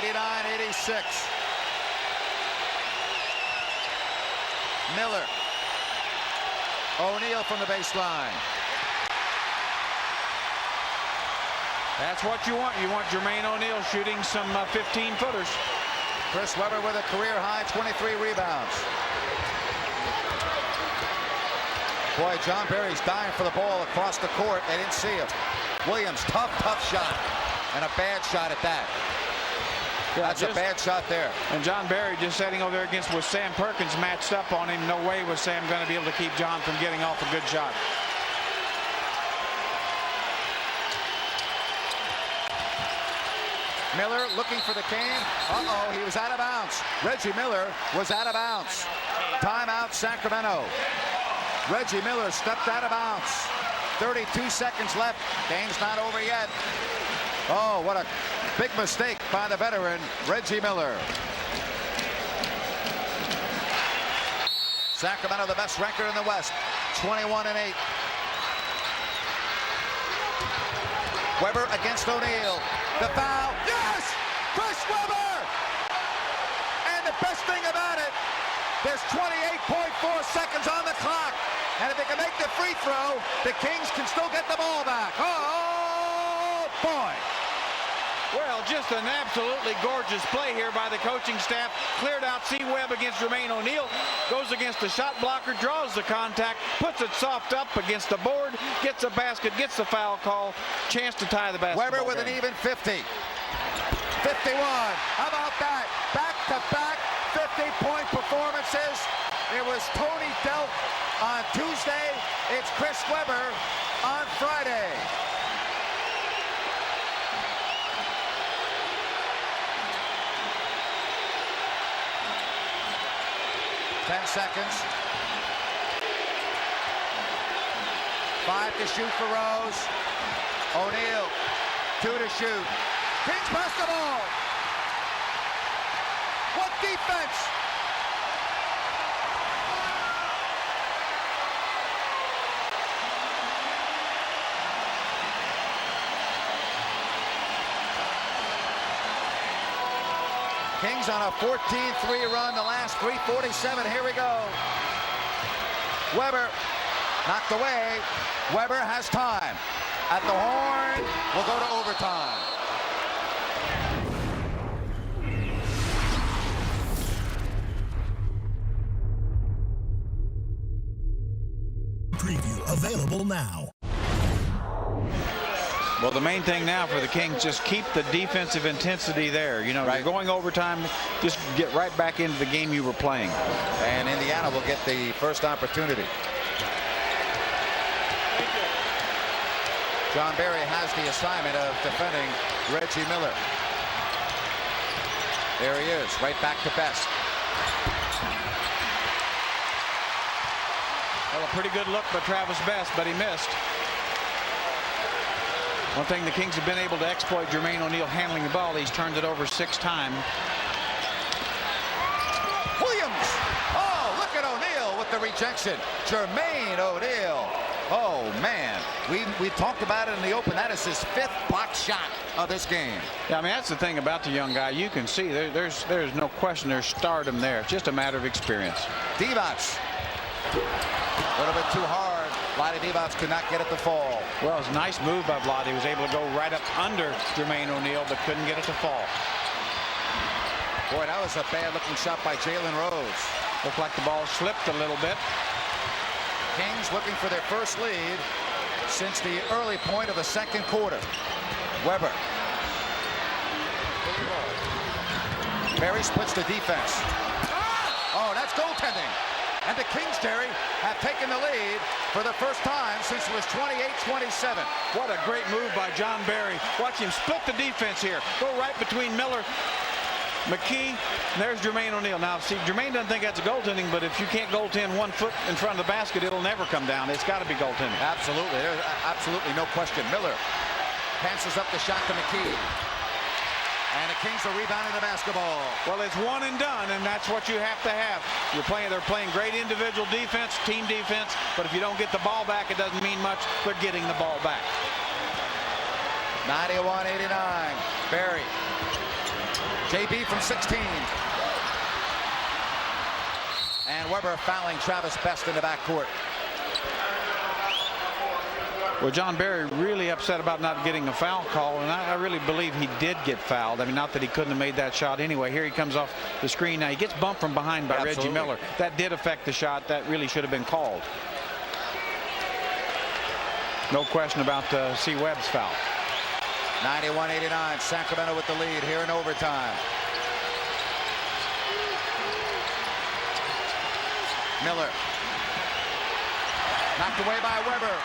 89-86. Miller. O'Neal from the baseline. That's what you want. You want Jermaine O'Neal shooting some 15-footers. Chris Webber with a career-high 23 rebounds. Boy, John Barry's dying for the ball across the court. They didn't see him. Williams, tough shot. And a bad shot at that. Yeah, that's a bad shot there. And John Barry just sitting over there against with Sam Perkins matched up on him. No way was Sam going to be able to keep John from getting off a good shot. Miller looking for the cane. Uh-oh, he was out of bounds. Reggie Miller was out of bounds. Timeout, Sacramento. Reggie Miller stepped out of bounds. 32 seconds left. Game's not over yet. Oh, what a big mistake by the veteran, Reggie Miller. Sacramento, the best record in the West, 21-8. Weber against O'Neal. The foul. Yes! Chris Webber! And the best thing about it, there's 28.4 seconds on the clock. And if they can make the free throw, the Kings can still get the ball back. Oh, boy. Well, just an absolutely gorgeous play here by the coaching staff. Cleared out C. Webb against Jermaine O'Neal. Goes against the shot blocker, draws the contact, puts it soft up against the board, gets a basket, gets the foul call. Chance to tie the basketball Webber with game. an even 50. 51. How about that? Back-to-back 50-point performances. It was Tony Delk on Tuesday. It's Chris Webber on Friday. Ten seconds. 5 to shoot for Rose. O'Neal, 2 to shoot. Kings basketball. What defense? Kings on a 14-3 run, the last 3:47. Here we go. Webber knocked away. Webber has time. At the horn, we'll go to overtime. Preview available now. Well, the main thing now for the Kings, just keep the defensive intensity there. You know, Right. you're going overtime, just get right back into the game you were playing. And Indiana will get the first opportunity. John Barry has the assignment of defending Reggie Miller. There he is, right back to Best. Well, a pretty good look by Travis Best, but he missed. One thing the Kings have been able to exploit Jermaine O'Neal handling the ball. He's turned it over 6 times. Williams! Oh, look at O'Neal with the rejection. Jermaine O'Neal. Oh, man. We talked about it in the open. That is his 5th block shot of this game. Yeah, I mean, that's the thing about the young guy. You can see there's no question there's stardom there. It's just a matter of experience. Divac. A little bit too hard. Vlade Divac could not get it to fall. Well, it was a nice move by Vlade. He was able to go right up under Jermaine O'Neal, but couldn't get it to fall. Boy, that was a bad-looking shot by Jalen Rose. Looked like the ball slipped a little bit. Kings looking for their first lead since the early point of the second quarter. Webber. Barry splits the defense. Oh, that's goaltending. And the Kings, Jerry, have taken the lead for the first time since it was 28-27. What a great move by John Barry. Watch him split the defense here. Go right between Miller, McKee, and there's Jermaine O'Neal. Now, see, Jermaine doesn't think that's a goaltending, but if you can't goaltend 1 foot in front of the basket, it'll never come down. It's got to be goaltending. Absolutely. There's absolutely no question. Miller passes up the shot to McKee. And the Kings are rebounding the basketball. Well, it's one and done, and that's what you have to have. They're playing great individual defense, team defense, but if you don't get the ball back, it doesn't mean much. They're getting the ball back. 91-89. Barry. JB from 16. And Webber fouling Travis Best in the backcourt. Well, John Barry really upset about not getting a foul call, and I really believe he did get fouled. I mean, not that he couldn't have made that shot anyway. Here he comes off the screen. Now, he gets bumped from behind by Reggie Miller. That did affect the shot. That really should have been called. No question about C. Webb's foul. 91-89. Sacramento with the lead here in overtime. Miller. Knocked away by Webber.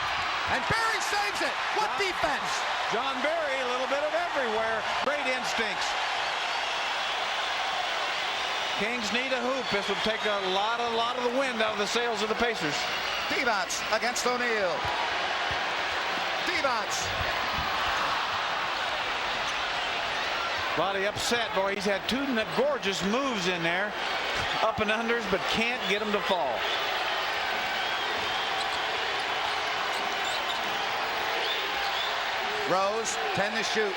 And Barry saves it. What defense? John Barry, a little bit of everywhere. Great instincts. Kings need a hoop. This would take a lot of the wind out of the sails of the Pacers. Divac against O'Neal. Divac. Vlade upset. Boy, he's had 2 gorgeous moves in there. Up and unders, but can't get them to fall. Rose, 10 to shoot.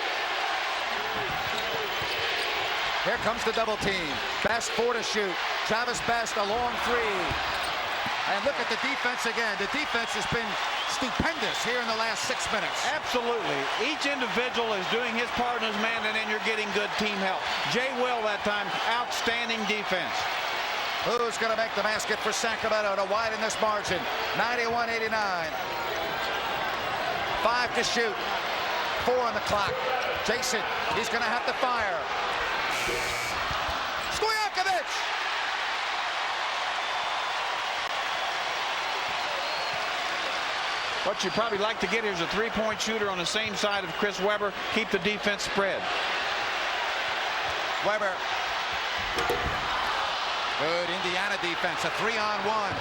Here comes the double team. Best 4 to shoot. Travis Best, a long 3. And look at the defense again. The defense has been stupendous here in the last 6 minutes. Absolutely. Each individual is doing his part in his man, and then you're getting good team help. Jay Will that time, outstanding defense. Who's going to make the basket for Sacramento to widen this margin? 91-89. 5 to shoot. 4 on the clock. Jason, he's going to have to fire. Stojakovic! What you probably like to get here is a three-point shooter on the same side of Chris Webber. Keep the defense spread. Webber. Good Indiana defense, a 3-on-1.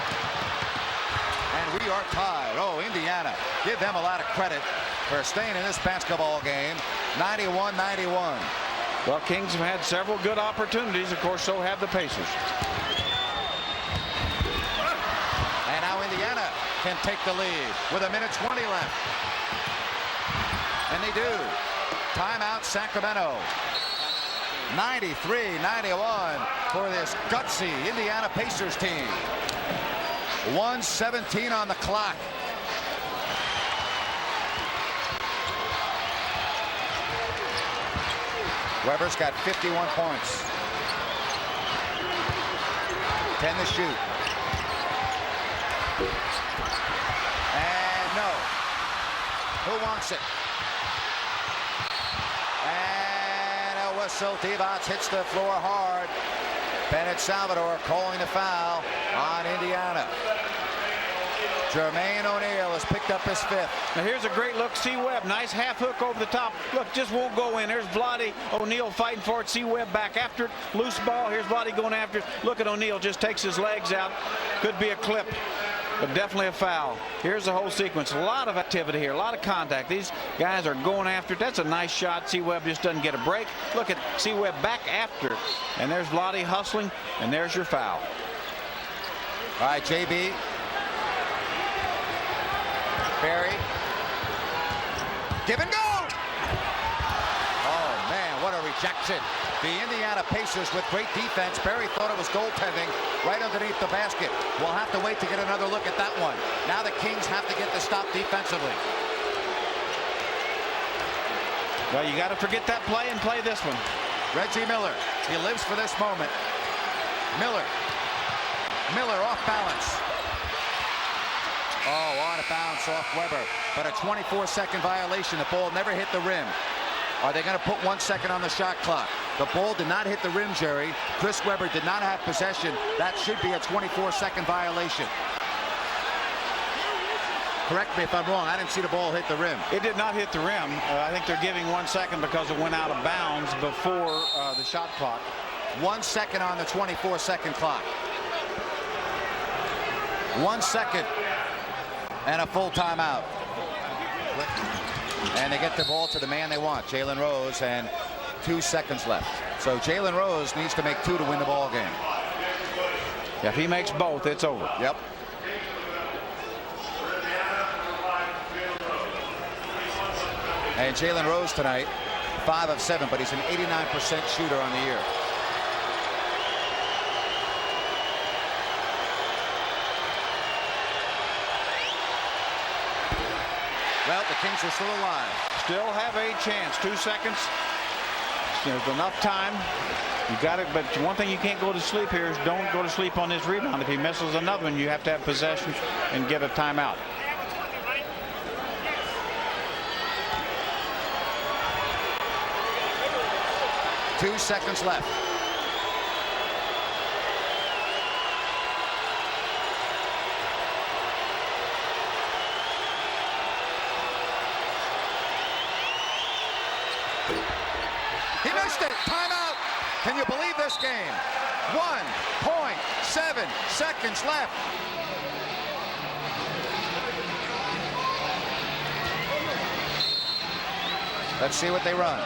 And we are tied. Oh, Indiana, give them a lot of credit for staying in this basketball game. 91-91. Well, Kings have had several good opportunities. Of course, so have the Pacers. And now Indiana can take the lead with 1:20 left. And they do. Timeout, Sacramento. 93-91 for this gutsy Indiana Pacers team. 1:17 on the clock. Webber's got 51 points. 10 to shoot. And no. Who wants it? And a whistle. Divac hits the floor hard. Bennett Salvador calling the foul on Indiana. Jermaine O'Neal has picked up his 5th. Now here's a great look. C. Webb, nice half hook over the top. Look, just won't go in. There's Vlade. O'Neal fighting for it. C. Webb back after it. Loose ball. Here's Vlade going after it. Look at O'Neal, just takes his legs out. Could be a clip, but definitely a foul. Here's the whole sequence. A lot of activity here, a lot of contact. These guys are going after it. That's a nice shot. C. Webb just doesn't get a break. Look at C. Webb back after it. And there's Vlade hustling, and there's your foul. All right, JB. Barry. Give and go! Oh, man, what a rejection. The Indiana Pacers with great defense. Barry thought it was goaltending right underneath the basket. We'll have to wait to get another look at that one. Now the Kings have to get the stop defensively. Well, you got to forget that play and play this one. Reggie Miller. He lives for this moment. Miller. Miller off balance. Oh, out of bounds off Webber, but a 24-second violation. The ball never hit the rim. Are they going to put 1 second on the shot clock? The ball did not hit the rim, Jerry. Chris Webber did not have possession. That should be a 24-second violation. Correct me if I'm wrong. I didn't see the ball hit the rim. It did not hit the rim. I think they're giving 1 second because it went out of bounds before the shot clock. 1 second on the 24-second clock. 1 second. And a full timeout. And they get the ball to the man they want, Jalen Rose, and 2 seconds left. So Jalen Rose needs to make 2 to win the ball game. If he makes both, it's over. Yep. And Jalen Rose tonight, 5 of 7, but he's an 89% shooter on the year. Well, the Kings are still alive. Still have a chance. 2 seconds. There's enough time. You got it, but one thing you can't go to sleep here is don't go to sleep on this rebound. If he misses another one, you have to have possession and give a timeout. Two seconds left. He missed it. Timeout. Can you believe this game? 1.7 seconds left. Let's see what they run.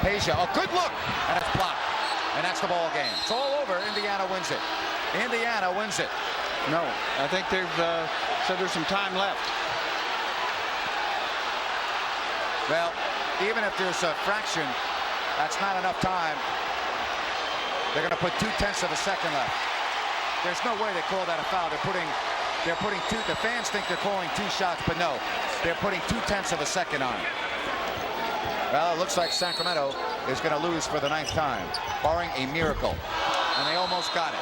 Peja, a good look, and it's blocked. And that's the ball game. It's all over. Indiana wins it. Indiana wins it. No, I think they've said there's some time left. Well, even if there's a fraction, that's not enough time. They're going to put 0.2 of a second left. There's no way they call that a foul. They're putting They're putting the fans think they're calling 2 shots, but no, they're putting 0.2 of a second on. Well, it looks like Sacramento is going to lose for the 9th time, barring a miracle. And they almost got it.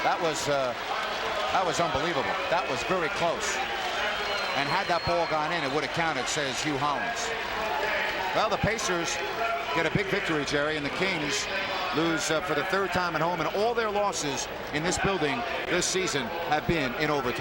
That was unbelievable. That was very close. And had that ball gone in, it would have counted, says Hugh Hollins. Well, the Pacers get a big victory, Jerry, and the Kings lose for the 3rd time at home, and all their losses in this building this season have been in overtime.